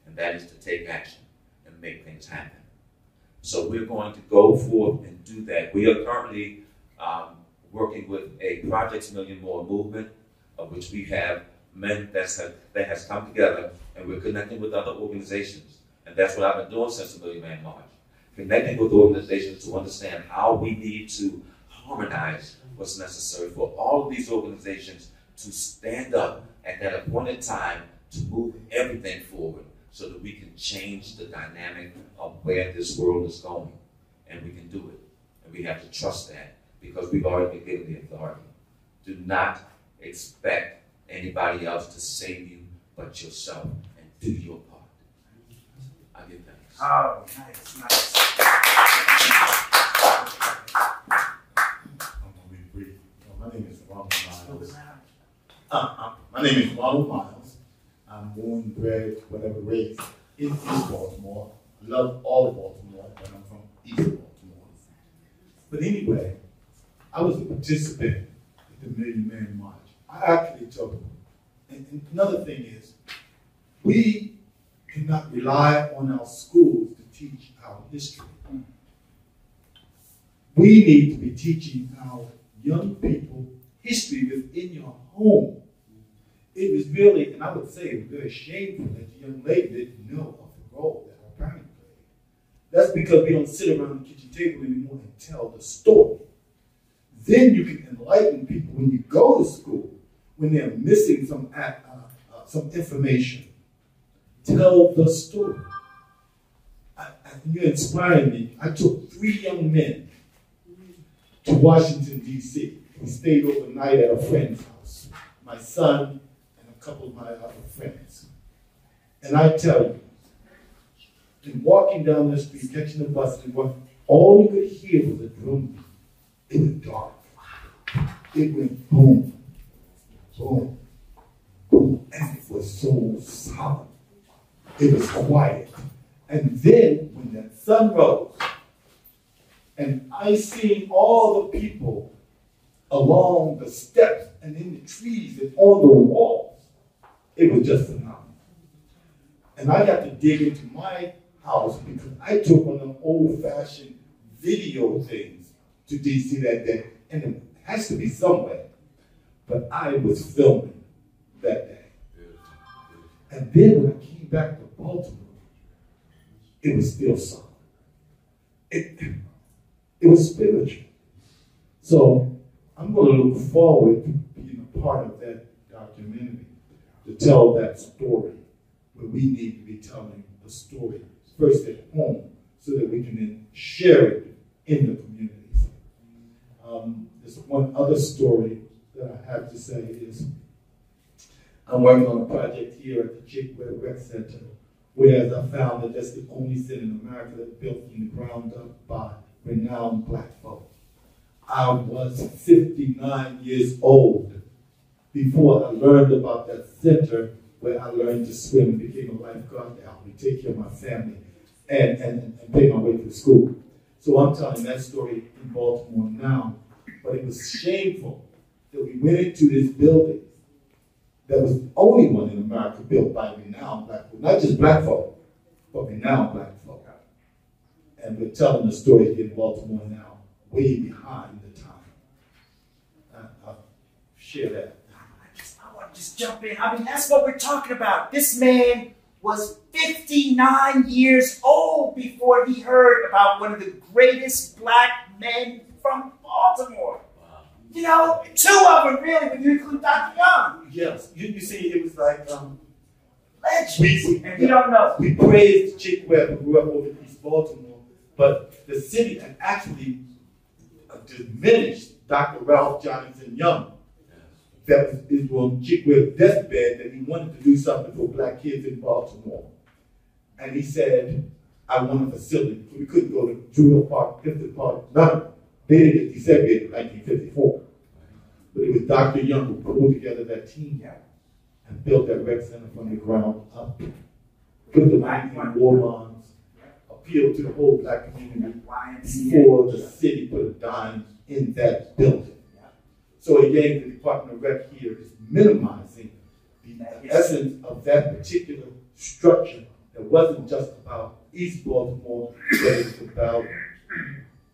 and that is to take action and make things happen. So we're going to go forth and do that. We are currently working with a Projects Million More movement, of which we have men that has come together, and we're connecting with other organizations. And that's what I've been doing since the Million Man March. Connecting with organizations to understand how we need to harmonize what's necessary for all of these organizations to stand up at that appointed time to move everything forward so that we can change the dynamic of where this world is going. And we can do it. And we have to trust that because we've already been given the authority. Do not expect anybody else to save you but yourself, and do your part. I give thanks. Oh, nice, nice. I'm going to be brief. My name is Ronald Miles. My name is Ronald Miles. I'm born, bred, whatever, raised in East Baltimore. I love all of Baltimore, but I'm from East Baltimore. But anyway, I was a participant at the Million Man March. I actually took it. And another thing is, we cannot rely on our schools to teach our history. We need to be teaching our young people history within your home. It was really, and I would say it was very shameful that the young lady didn't know of the role that her parent played. That's because we don't sit around the kitchen table anymore and tell the story. Then you can enlighten people when you go to school, when they're missing some information. Tell the story. You're inspiring me. I took 3 young men to Washington, D.C. We stayed overnight at a friend's house, my son and a couple of my other friends. And I tell you, in walking down the street, catching the bus, and all you could hear was a drum beat. It was dark. It went boom, boom, boom, and it was so solemn. It was quiet. And then when the sun rose, and I seen all the people along the steps and in the trees and on the walls. It was just phenomenal. And I got to dig into my house because I took one of them old-fashioned video things to DC that day, and it has to be somewhere. But I was filming that day. And then when I came back to Baltimore, it was still solid. It was spiritual. So I'm going to look forward to being a part of that documentary to tell that story, where we need to be telling the story first at home so that we can then share it in the communities. There's one other story that I have to say is I'm working on a project here at the Chickwell Rec Center, whereas I found that that's the only center in America that's built from the ground up by renowned black folk. I was 59 years old before I learned about that center, where I learned to swim and became a lifeguard to help me take care of my family and pay my way through school. So I'm telling that story in Baltimore now, but it was shameful that we went into this building that was the only one in America built by renowned black folk, not just black folk, but renowned black folk. And we're telling the story here in Baltimore now, way behind the time. I'll share that. I want to just jump in. I mean, that's what we're talking about. This man was 59 years old before he heard about one of the greatest black men from Baltimore. Wow. You know, two of them really, when you include Dr. Young. Yes, you see, it was like legends, and we don't know. We praised Chick Webb, who grew up over in East Baltimore, but the city had actually diminished Dr. Ralph Jonathan Young. That was on Chick Webb's deathbed, that he wanted to do something for black kids in Baltimore. And he said, I want a facility. So we couldn't go to Jewel Park, Clifton Park, none. They didn't get desegregated in 1954. But it was Dr. Young who pulled together that team and built that rec center from the ground up. Put the money in war bonds, appealed to the whole black community before the city put a dime in that building. So again, the Department of Rec here is minimizing the essence of that particular structure that wasn't just about East Baltimore, but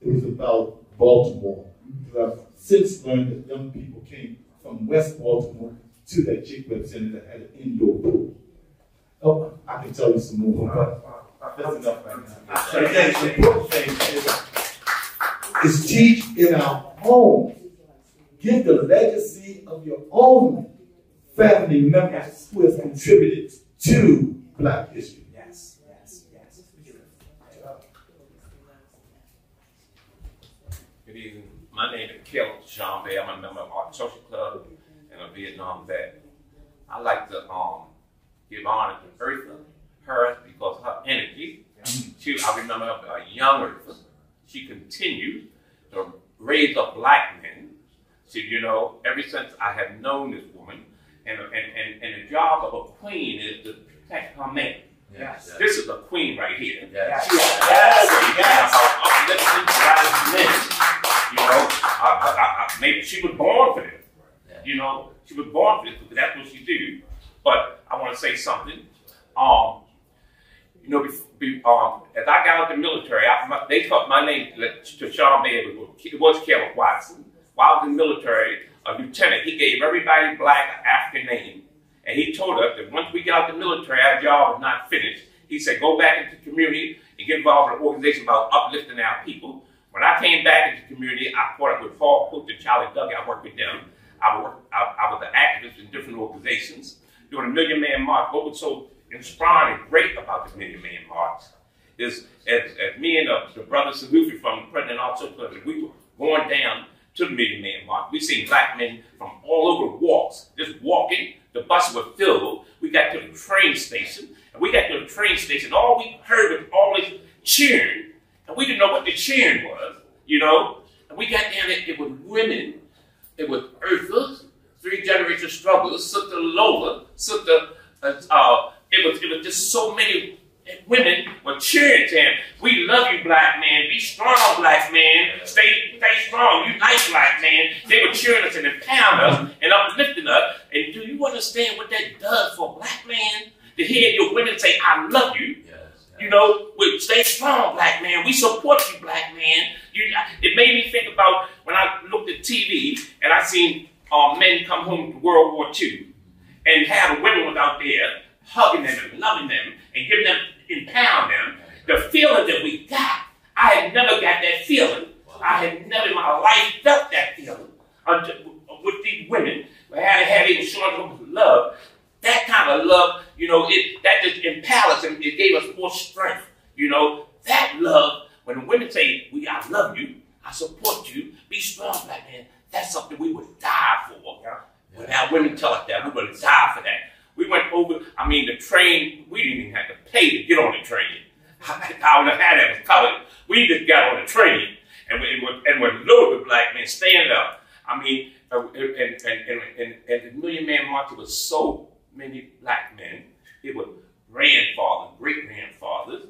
it was about Baltimore. Because I've since learned that young people came from West Baltimore to that Chick Webb Center that had an indoor pool. Oh, I can tell you some more, but that's enough right now. So again, the important thing is teach in our homes. Give the legacy of your own family members who have contributed to black history. Yes, yes, yes. Good evening. My name is Kaleb Tshambe. I'm a member of our social club and a Vietnam vet. I like to give honor to Ertha Harris because her energy, I remember a young Ertha, she continued to raise up black men. So, you know, ever since I have known this woman, and the job of a queen is to protect her man. Yes. This is a queen right here. Yes. She is always uplifting black men. You know, maybe she was born for this. You know, she was born for this because that's what she do. But I want to say something. You know, as I got out of the military, they cut my name to Tshambe. It was Caleb Watson. While I was in the military, a lieutenant, he gave everybody black an African name. And he told us that once we got out of the military, our job was not finished. He said, go back into the community and get involved in an organization about uplifting our people. When I came back into the community, I caught up with Paul Cook and Charlie Duggan. I worked with them. I was an activist in different organizations. During the Million Man March, what was so inspiring and great about the Million Man March is as me and the brother Salufi from the President also Club, we were going down to the Million Man March. We seen black men from all over walks, just walking. The buses were filled. We got to the train station, and we got to the train station. All we heard was all this cheering, and we didn't know what the cheering was, you know. And we got down there, it was women, it was Ertha, 3 generation strugglers, Sister Lola, Sister, it was just so many and women were cheering to him. We love you, black man. Be strong, black man. Stay strong. You like black man. They were cheering us and empowering us and uplifting us. And do you understand what that does for a black man? To hear your women say, I love you. You know, stay strong, black man. We support you, black man. It made me think about when I looked at TV and I seen men come home to World War II and have the women was out there hugging them and loving them and giving them, empowering them. The feeling that we got, I had never got that feeling. I had never in my life felt that feeling with these women. I had even showing them love. That kind of love, you know, that just empowered us and it gave us more strength. You know, that love, when the women say, I love you, I support you, be strong, black man, that's something we would die for. When our women tell us that, we would die for that. We went over, I mean, the train, we didn't even have to pay to get on the train. I don't know how that was covered. We just got on the train and we're loaded with black men standing up. I mean, and the Million Man March was so many black men. It was grandfathers, great-grandfathers,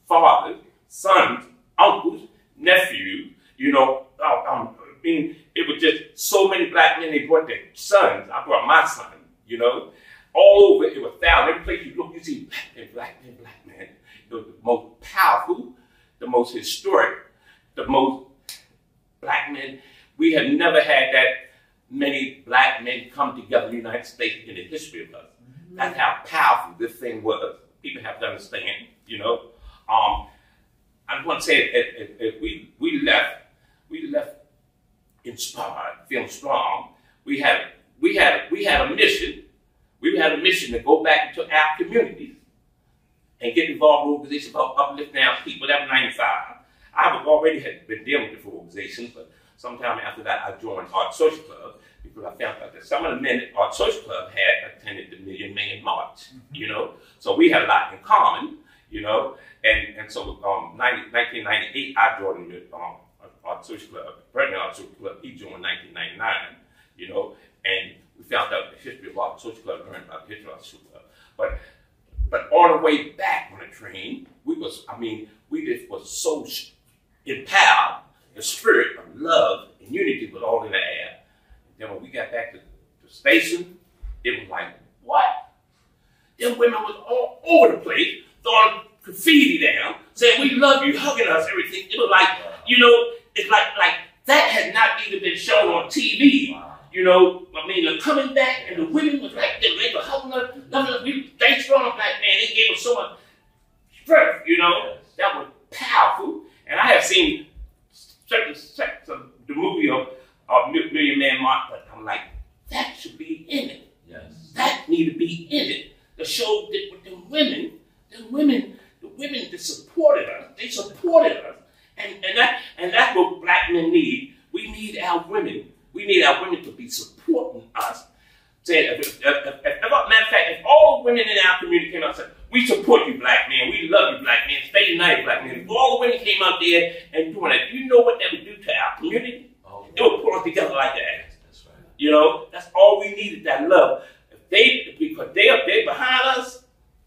fathers, sons, uncles, nephews, you know. I mean, it was just so many black men. They brought their sons. I brought my son, you know. All over, it was thousands. Every place you look, you see black men, black men. It was the most powerful, the most historic, the most black men. We have never had that many black men come together in the United States in the history of us. That's how powerful this thing was. People have to understand, you know. I want to say, we left inspired, feeling strong. We had a mission. We had a mission to go back into our communities and get involved in organizations about uplifting our people. That was 95. I already had been dealing with different organizations, but sometime after that, I joined Art Social Club because I found out that some of the men at Art Social Club had attended the Million Man March, you know. So we had a lot in common, you know. And so 1998, I joined the Art Social Club. The president of Art Social Club, he joined in 1999, you know. And we found out the history of Art Social Club, learned about the history of Art Social Club. But on the way back on the train, we just was so empowered. The spirit of love and unity was all in the air. And then when we got back to the station, it was like, what? Them women was all over the place, throwing graffiti down, saying, we love you, hugging us, everything. It was like, you know, it's like that had not even been shown on TV. You know, I mean, they're coming back, and the women was like, they were hugging us, loving us. They strong black man. They gave us so much strength, you know. That was powerful. And I have seen certain sects of the movie of Million Man March, but I'm like, that should be in it. Yes. That need to be in it. The show that with the women that supported us, they supported us. And that's what black men need. We need our women. We need our women to be supporting us. Saying, matter of fact, if all women in our community came out and said, we support you, black man. We love you, black man. Stay united, black man. If all the women came out there and doing that, you know what that would do to our community? It would pull us together like that. That's right. You know, that's all we needed, that love. Because they up there behind us,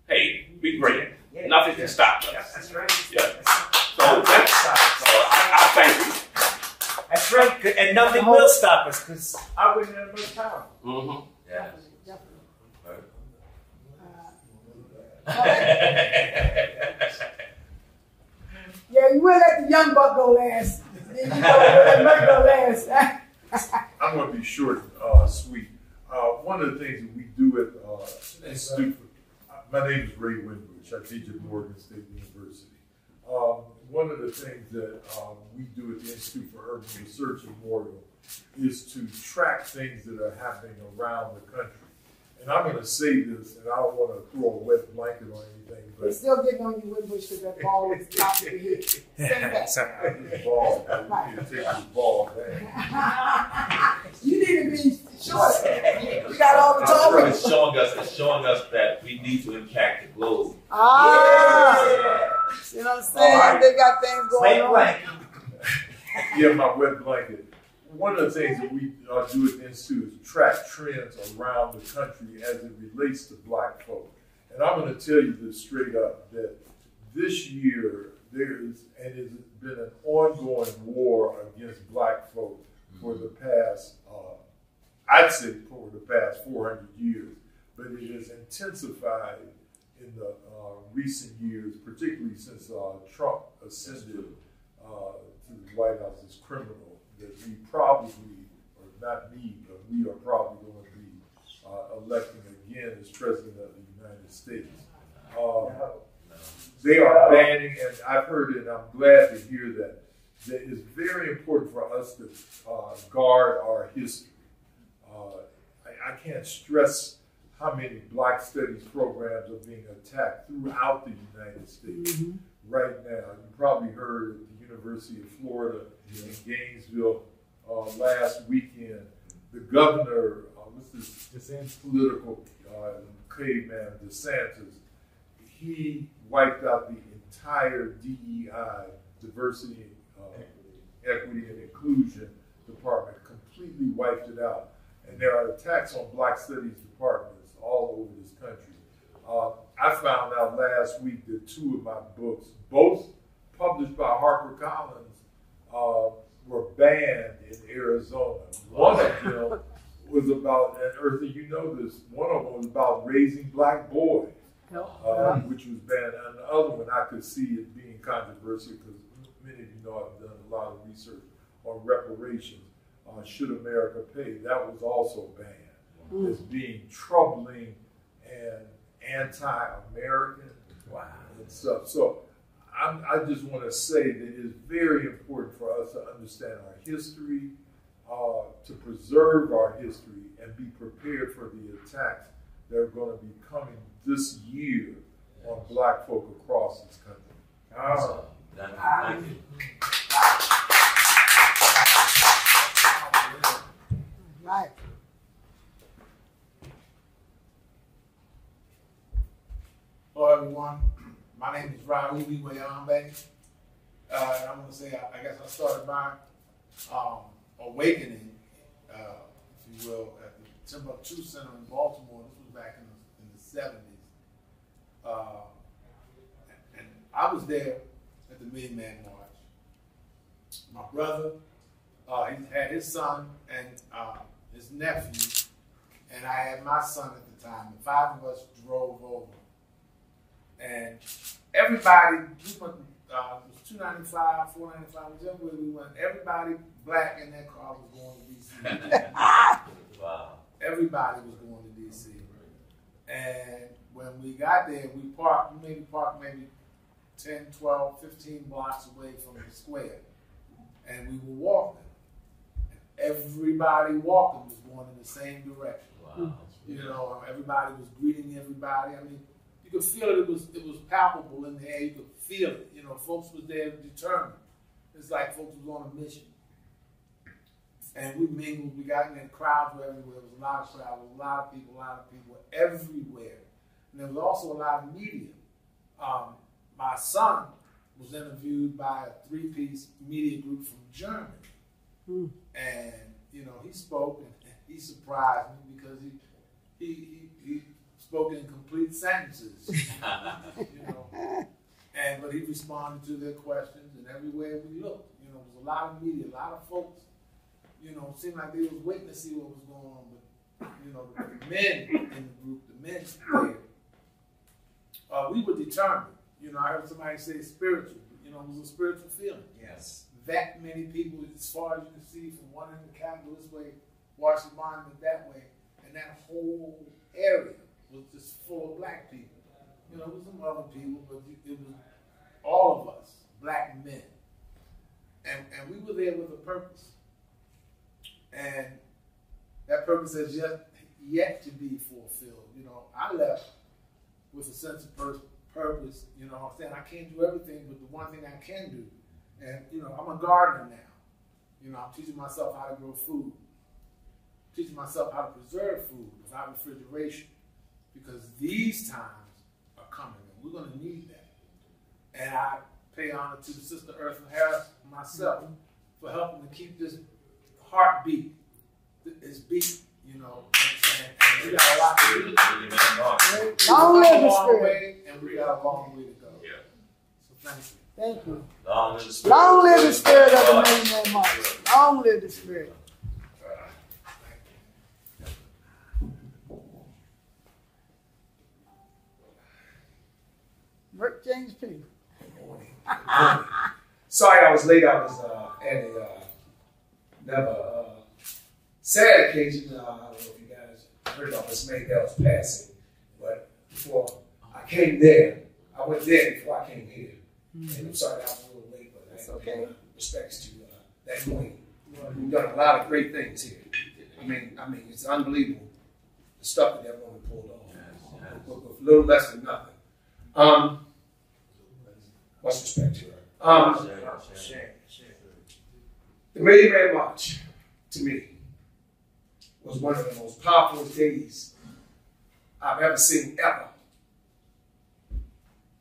hey, we great. Yeah. Nothing can stop us. Yeah, that's right. Yeah. So I thank you. That's right. And nothing will stop us because our women are the most powerful. Mm-hmm. Yeah. Yeah, you will let the young buck go last. Then you let the buck go last. I'm going to be short and sweet. One of the things that we do at Institute, my name is WInbush. I teach at Morgan State University. One of the things that we do at the Institute for Urban Research in Memorial is to track things that are happening around the country. And I'm going to say this, and I don't want to throw a wet blanket on anything, but... We're still getting on you, WInbush, because that ball is top of your head. Send that. Ball. You need to take this ball back. You need to be short. You got all the time. It's showing us that we need to impact the globe. You know what I'm saying? Right. They got things going on. Yeah, my wet blanket. One of the things that we do at the Institute is track trends around the country as it relates to black folk. And I'm going to tell you this straight up, that this year there is, and it's been an ongoing war against black folk for the past, I'd say for the past 400 years, but it has intensified in the recent years, particularly since Trump ascended to the White House as criminal, that we probably, or not me, but we are probably going to be electing again as President of the United States. They are banning, and I've heard it, and I'm glad to hear that it's very important for us to guard our history. I can't stress how many Black Studies programs are being attacked throughout the United States right now. You probably heard at the University of Florida in Gainesville last weekend, the governor, this political caveman, DeSantis, he wiped out the entire DEI, diversity, equity, and inclusion department, completely wiped it out. And there are attacks on Black Studies departments all over this country. I found out last week that 2 of my books, both published by HarperCollins, were banned in Arizona. One of them was about, and Ertha, you know this, one of them was about raising black boys, which was banned. And the other one, I could see it being controversial because many of you know I've done a lot of research on reparations. Should America Pay? That was also banned as being troubling and anti-American and stuff. So I just want to say that it's very important for us to understand our history, to preserve our history, and be prepared for the attacks that are going to be coming this year on black folk across this country. Thank you. Right. Hello, everyone. My name is Maywambe. And I want to say, I guess I started my awakening, if you will, at the Timbuktu Center in Baltimore. This was back in the 70s. And I was there at the Million Man March. My brother, he had his son and his nephew, and I had my son at the time. The 5 of us drove over. And everybody, we went, it was $2.95, $4.95, whichever way we went. Everybody black in that car was going to D.C. Wow. Everybody was going to D.C. And when we got there, we parked maybe 10, 12, 15 blocks away from the square. And we were walking. And everybody walking was going in the same direction. Wow. You know, everybody was greeting everybody. I mean, you could feel it. It was palpable in the air. You could feel it. You know, folks was there determined. It's like folks was on a mission. And we mingled. We got in there. Crowds were everywhere. There was a lot of crowds. A lot of people everywhere. And there was also a lot of media. My son was interviewed by a 3-piece media group from Germany. And, you know, he spoke and he surprised me because he spoke in complete sentences, you know. But he responded to their questions, and everywhere we looked, you know, there was a lot of media, a lot of folks, you know, seemed like they was waiting to see what was going on. But, you know, the men in the group, the men there, we were determined. You know, I heard somebody say spiritual. You know, it was a spiritual feeling. Yes. That many people, as far as you can see, from one end of the Capitol this way, Washington Monument that way, and that whole area was just full of black people. You know, there was some other people, but it was all of us, black men. And we were there with a purpose. And that purpose has yet to be fulfilled. You know, I left with a sense of purpose. You know, I'm saying I can't do everything, but the one thing I can do. And, you know, I'm a gardener now. You know, I'm teaching myself how to grow food. Teaching myself how to preserve food without refrigeration. Because these times are coming, and we're going to need that. And I pay honor to the Sister Ertha Harris and myself for helping to keep this heartbeat, this beat, you know. And we got a lot to do. Long way, and we got a long way to go. Yeah. Thank you. Long live the spirit. Long live the spirit of the Million Man March. Long live the spirit. Rick James P. Sorry I was late. I was at a never sad occasion. I don't know if you guys heard of Miss Maydell's passing, but before I came there, I went there before I came here. And I'm sorry I was a little late, but that's okay. Respects to that queen. We've done a lot of great things here. I mean, it's unbelievable the stuff that woman pulled off with little less than nothing. Much respect to her. The Million Man March, to me, was one of the most powerful days I've ever seen, ever.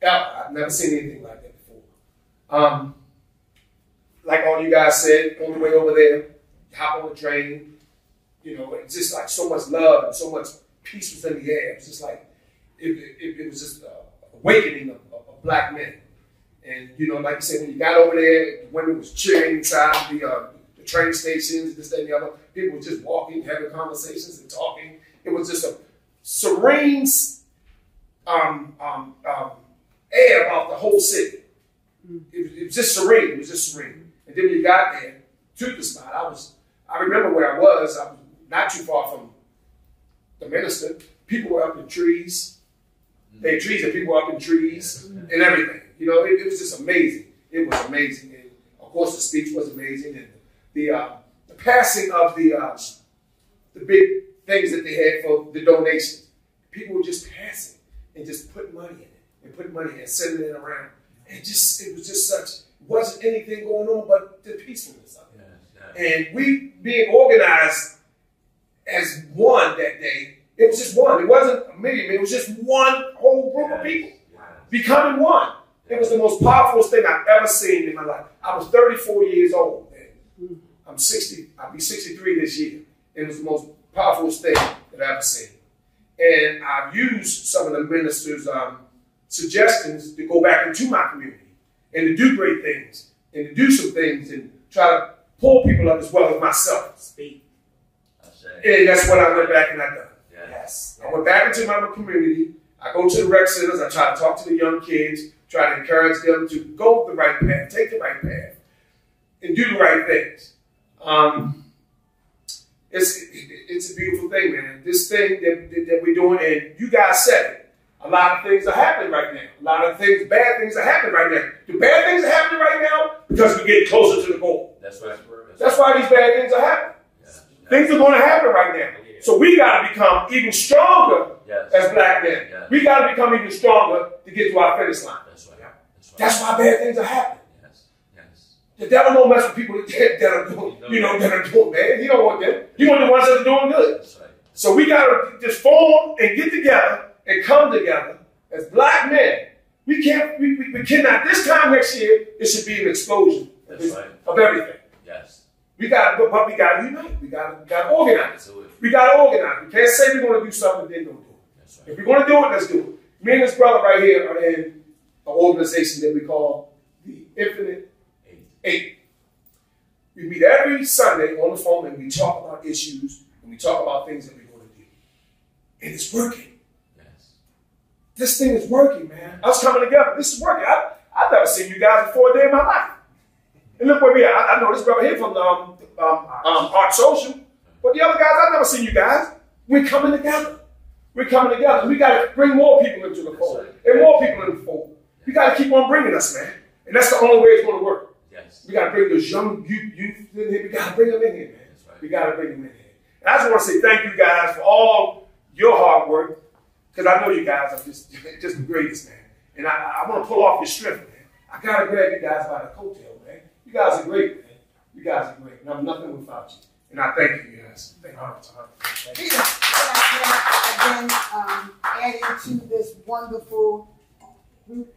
I've never seen anything like that before. Like all you guys said, on the way over there, you hop on the train, you know, it's just like so much love and so much peace was in the air. It's just like, it was just an awakening of black men. And, you know, like you said, when you got over there, the women was cheering inside the train stations, this, that, and the other. People were just walking, having conversations and talking. It was just a serene air about the whole city. It was just serene. It was just serene. And then when you got there to the spot, I remember where I was not too far from the minister. People were up in trees. They had trees and people were up in trees and everything. You know, it was just amazing. It was amazing. And of course, the speech was amazing. And the passing of the big things that they had for the donations. People were just passing and just putting money in it and putting money in and sending it around. And it was just such, wasn't anything going on but the peacefulness of it. And we being organized as one that day, it was just one. It wasn't a million. It was just one whole group of people becoming one. It was the most powerful thing I've ever seen in my life. I was 34 years old. And I'm 60. I'll be 63 this year. It was the most powerful thing that I've ever seen. And I've used some of the ministers' suggestions to go back into my community and to do great things and to do some things and try to pull people up as well as myself. Speak. And that's what I went back and I done. Yes. I went back into my community. I go to the rec centers. I try to talk to the young kids, try to encourage them to go the right path, take the right path, and do the right things. It's a beautiful thing, man. This thing that we're doing, and you guys said it. A lot of things are happening right now. A lot of things, bad things are happening right now. The bad things are happening right now because we get closer to the goal. That's right. That's why these bad things are happening. Things are going to happen right now. So we got to become even stronger as black men. We got to become even stronger to get to our finish line. That's why bad things are happening. The devil don't mess with people that are doing, that are doing bad. He don't want them. He wants the ones that are doing good. So we got to just form and get together and come together as black men. We cannot, this time next year, it should be an explosion of everything. We got to unite. We got to organize. We got to organize. We can't say we're going to do something and then don't do it. If we're going to do it, let's do it. Me and this brother right here are in an organization that we call the Infinite 8. We meet every Sunday on the phone and we talk about issues and we talk about things that we're going to do. And it's working. This thing is working, man. Us coming together. This is working. I've never seen you guys before a day in my life. And look where we are. I know this brother here from Art Social. But the other guys, I've never seen you guys. We're coming together. We're coming together. We got to bring more people into the fold. And more people into the fold. We got to keep on bringing us, man. And that's the only way it's going to work. We got to bring those young youth in here. We got to bring them in here, man. We got to bring them in here. And I just want to say thank you guys for all your hard work. Because I know you guys are just the greatest, man. And I want to pull off your strength, man. I got to grab you guys by the coattail, man. You guys are great, man. You guys are great. And I'm nothing without you. And I thank you guys. Thank you. Again, adding to this wonderful group.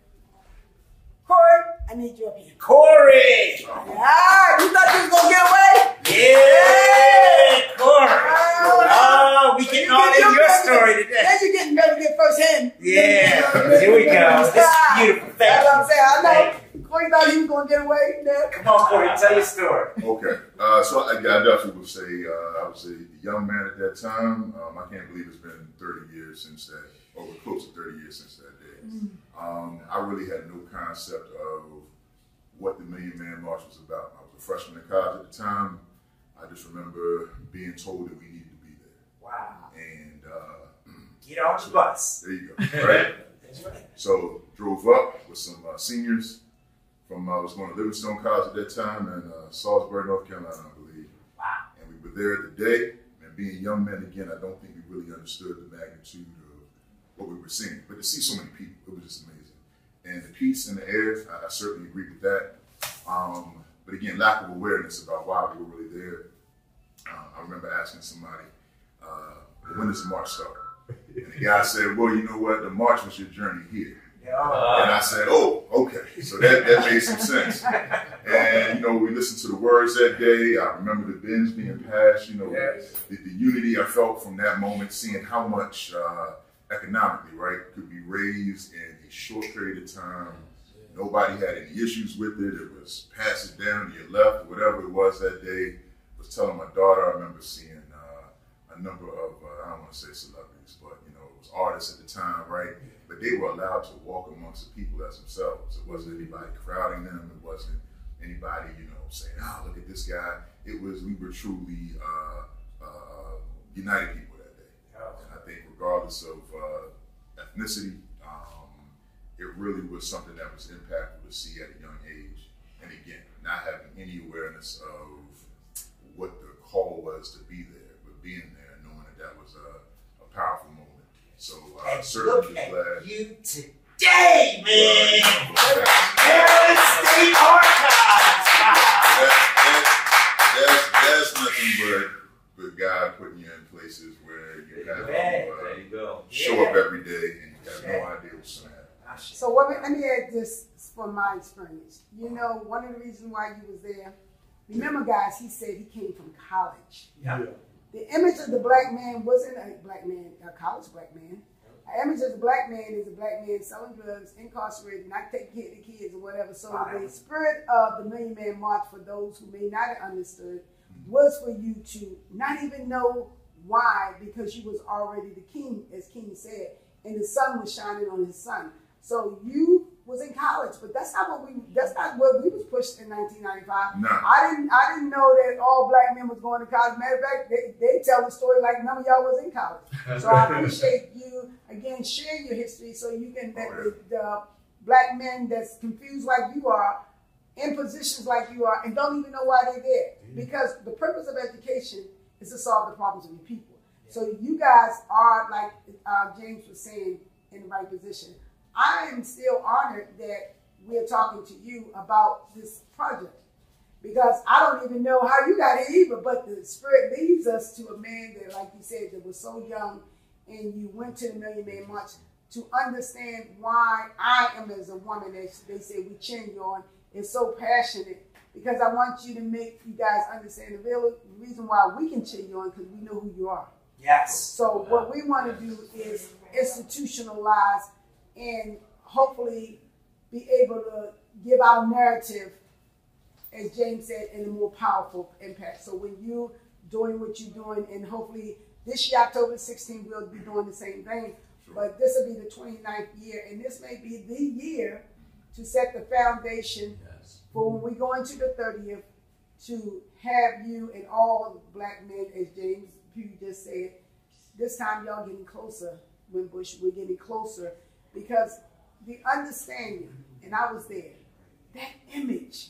Corey, I need you up here. Corey! Yeah, you thought you was going to get away? Yeah, Corey. Oh, we getting all in your story today. Now you're getting ready to get first hand. Yeah, here we go. This is beautiful. Thank you. That's what I'm saying. I know. Corey thought he was going to get away there. Come on, Corey, tell your story. Okay, so I definitely would say I was a young man at that time. I can't believe it's been 30 years since that, over close to 30 years since that day. I really had no concept of what the Million Man March was about. I was a freshman in college at the time. I just remember being told that we needed to be there. Wow. And get on the bus. There you go. Right. That's right. So drove up with some seniors from I was going to Livingstone College at that time in Salisbury, North Carolina, I believe. Wow. And we were there the day. And being young men again, I don't think we really understood the magnitude of what we were seeing. But to see so many people, it was just amazing. And the peace in the air, I certainly agree with that. But again, lack of awareness about why we were really there. I remember asking somebody, when does the march start? And the guy said, well, you know what? The march was your journey here. And I said, oh, okay. So that made some sense. And, you know, we listened to the words that day. I remember the bins being passed, you know, the unity I felt from that moment, seeing how much economically, right, could be raised in a short period of time. Nobody had any issues with it. It was pass it down to your left, or whatever it was that day. I was telling my daughter, I remember seeing a number of, I don't want to say celebrities, but, you know, it was artists at the time, right? But they were allowed to walk amongst the people as themselves. It wasn't anybody crowding them. It wasn't anybody, you know, saying, oh, look at this guy. It was, we were truly united people that day. And I think regardless of ethnicity, it really was something that was impactful to see at a young age. And again, not having any awareness of what the call was to be there, but being there, knowing that that was a powerful moment. So certainly look glad. At you today, man. Maryland State Archives. That's nothing but God putting you in places where you have to show up every day and you have no idea what's going to happen. So let me add this from my experience. You know, one of the reasons why you was there, remember guys, he said he came from college. Yeah. The image of the black man wasn't a black man, a college black man. The image of the black man is a black man selling drugs, incarcerated, not taking care of the kids or whatever. So the spirit of the Million Man March, for those who may not have understood, was for you to not even know why, because you was already the king, as King said, and the sun was shining on his son. So you was in college, but that's not what we was pushed in 1995. No. I didn't know that all black men was going to college. Matter of fact, they tell the story like none of y'all was in college. So I appreciate you again share your history so you can let the black men that's confused like you are, in positions like you are, and don't even know why they're there. Because the purpose of education is to solve the problems of your people. So you guys are, like James was saying, in the right position. I am still honored that we're talking to you about this project, because I don't even know how you got here either, but the Spirit leads us to a man that, like you said, that was so young, and you went to the Million Man March to understand why I am, as a woman, as they say we cheer you on, is so passionate, because I want you to make you guys understand the real reason why we can cheer you on, because we know who you are. Yes. So what we want to do is institutionalize and hopefully be able to give our narrative, as James said, in a more powerful impact. So when you doing what you're doing, and hopefully this year, October 16th, we'll be doing the same thing, but this will be the 29th year, and this may be the year to set the foundation for when we go into the 30th, to have you and all black men, as James Pugh just said, this time y'all getting closer, WInbush, we're getting closer, because the understanding, and I was there, that image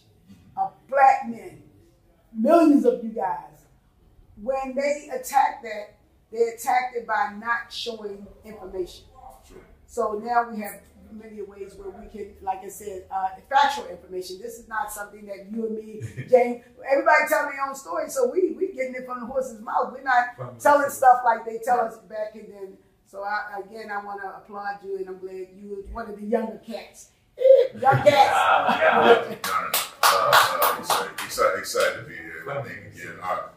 of black men, millions of you guys, when they attacked that, they attacked it by not showing information. So now we have many ways where we can, like I said, factual information. This is not something that you and me, James, everybody tell their own story, so we getting it from the horse's mouth. We're not telling stuff like they tell us back, and then, so I want to applaud you, and I'm glad you were one of the younger cats. Young cats. Excited to be here. I think, again, our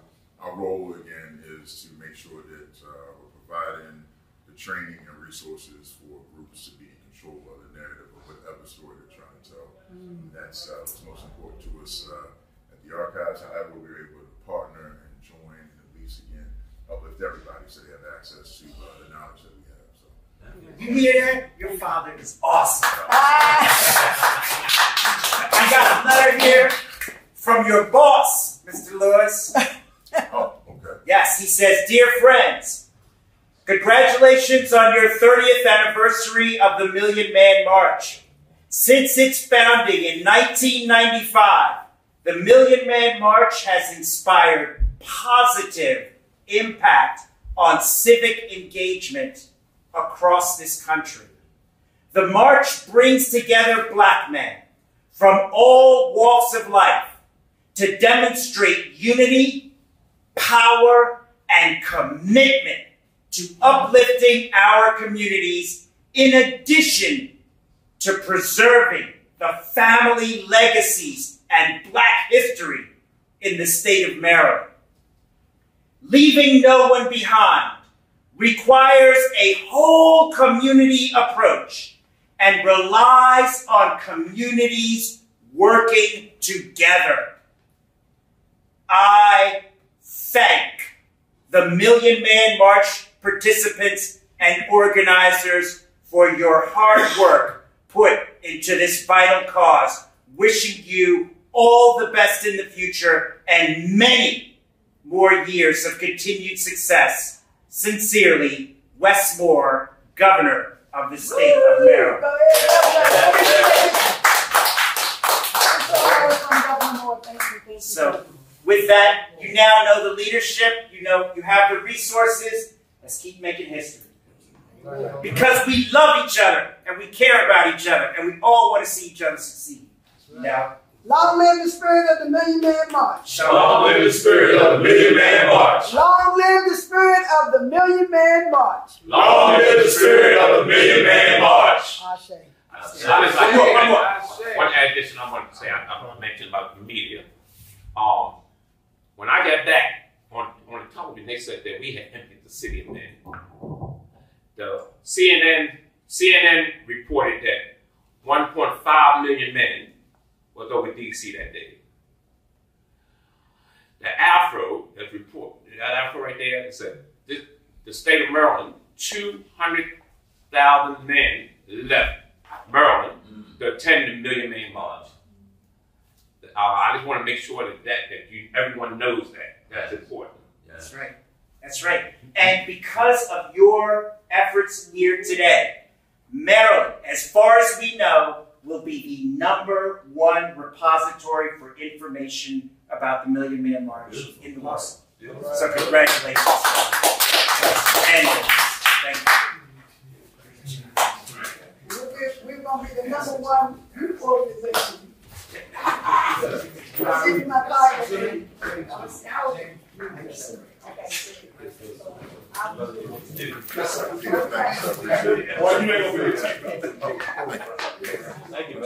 role, again, is to make sure that we're providing the training and resources for groups to be in control of the narrative of whatever story they're trying to tell. And that's what's most important to us at the archives. However, we're able to partner and join and at least, again, uplift everybody so they have access to the knowledge that we have. So. You hear that? Your father is awesome. I got a letter here from your boss, Mr. Lewis. Oh, okay. Yes, he says, "Dear friends, congratulations on your 30th anniversary of the Million Man March. Since its founding in 1995, the Million Man March has inspired positive impact on civic engagement across this country. The march brings together black men from all walks of life to demonstrate unity, power, and commitment to uplifting our communities in addition to preserving the family legacies and black history in the state of Maryland. Leaving no one behind requires a whole community approach and relies on communities working together. I thank the Million Man March participants and organizers for your hard work put into this vital cause. Wishing you all the best in the future and many more years of continued success. Sincerely, Wes Moore, Governor of the State of Maryland." So, with that, you now know the leadership, you have the resources. Let's keep making history. Because we love each other, and we care about each other, and we all want to see each other succeed. Now, long live the spirit of the Million Man March. Long live the spirit of the Million Man March. Long live the spirit of the Million Man March. Long live the spirit of the Million Man March. One addition I want to say, I mentioned about the media. When I got back on the television, they said that we had emptied the city of men. The CNN reported that 1.5 million men was over D.C. that day. The Afro that's reported, that Afro right there, it said the state of Maryland, 200,000 men left Maryland to attend the Million Man March. I just want to make sure that everyone knows that. That's important. That's right. That's right. And because of your efforts here today, Maryland, as far as we know, will be the #1 repository for information about the Million Man March in the world. So congratulations. And thank you. We're going to be the #1 organization. This is my Bible. Thank you.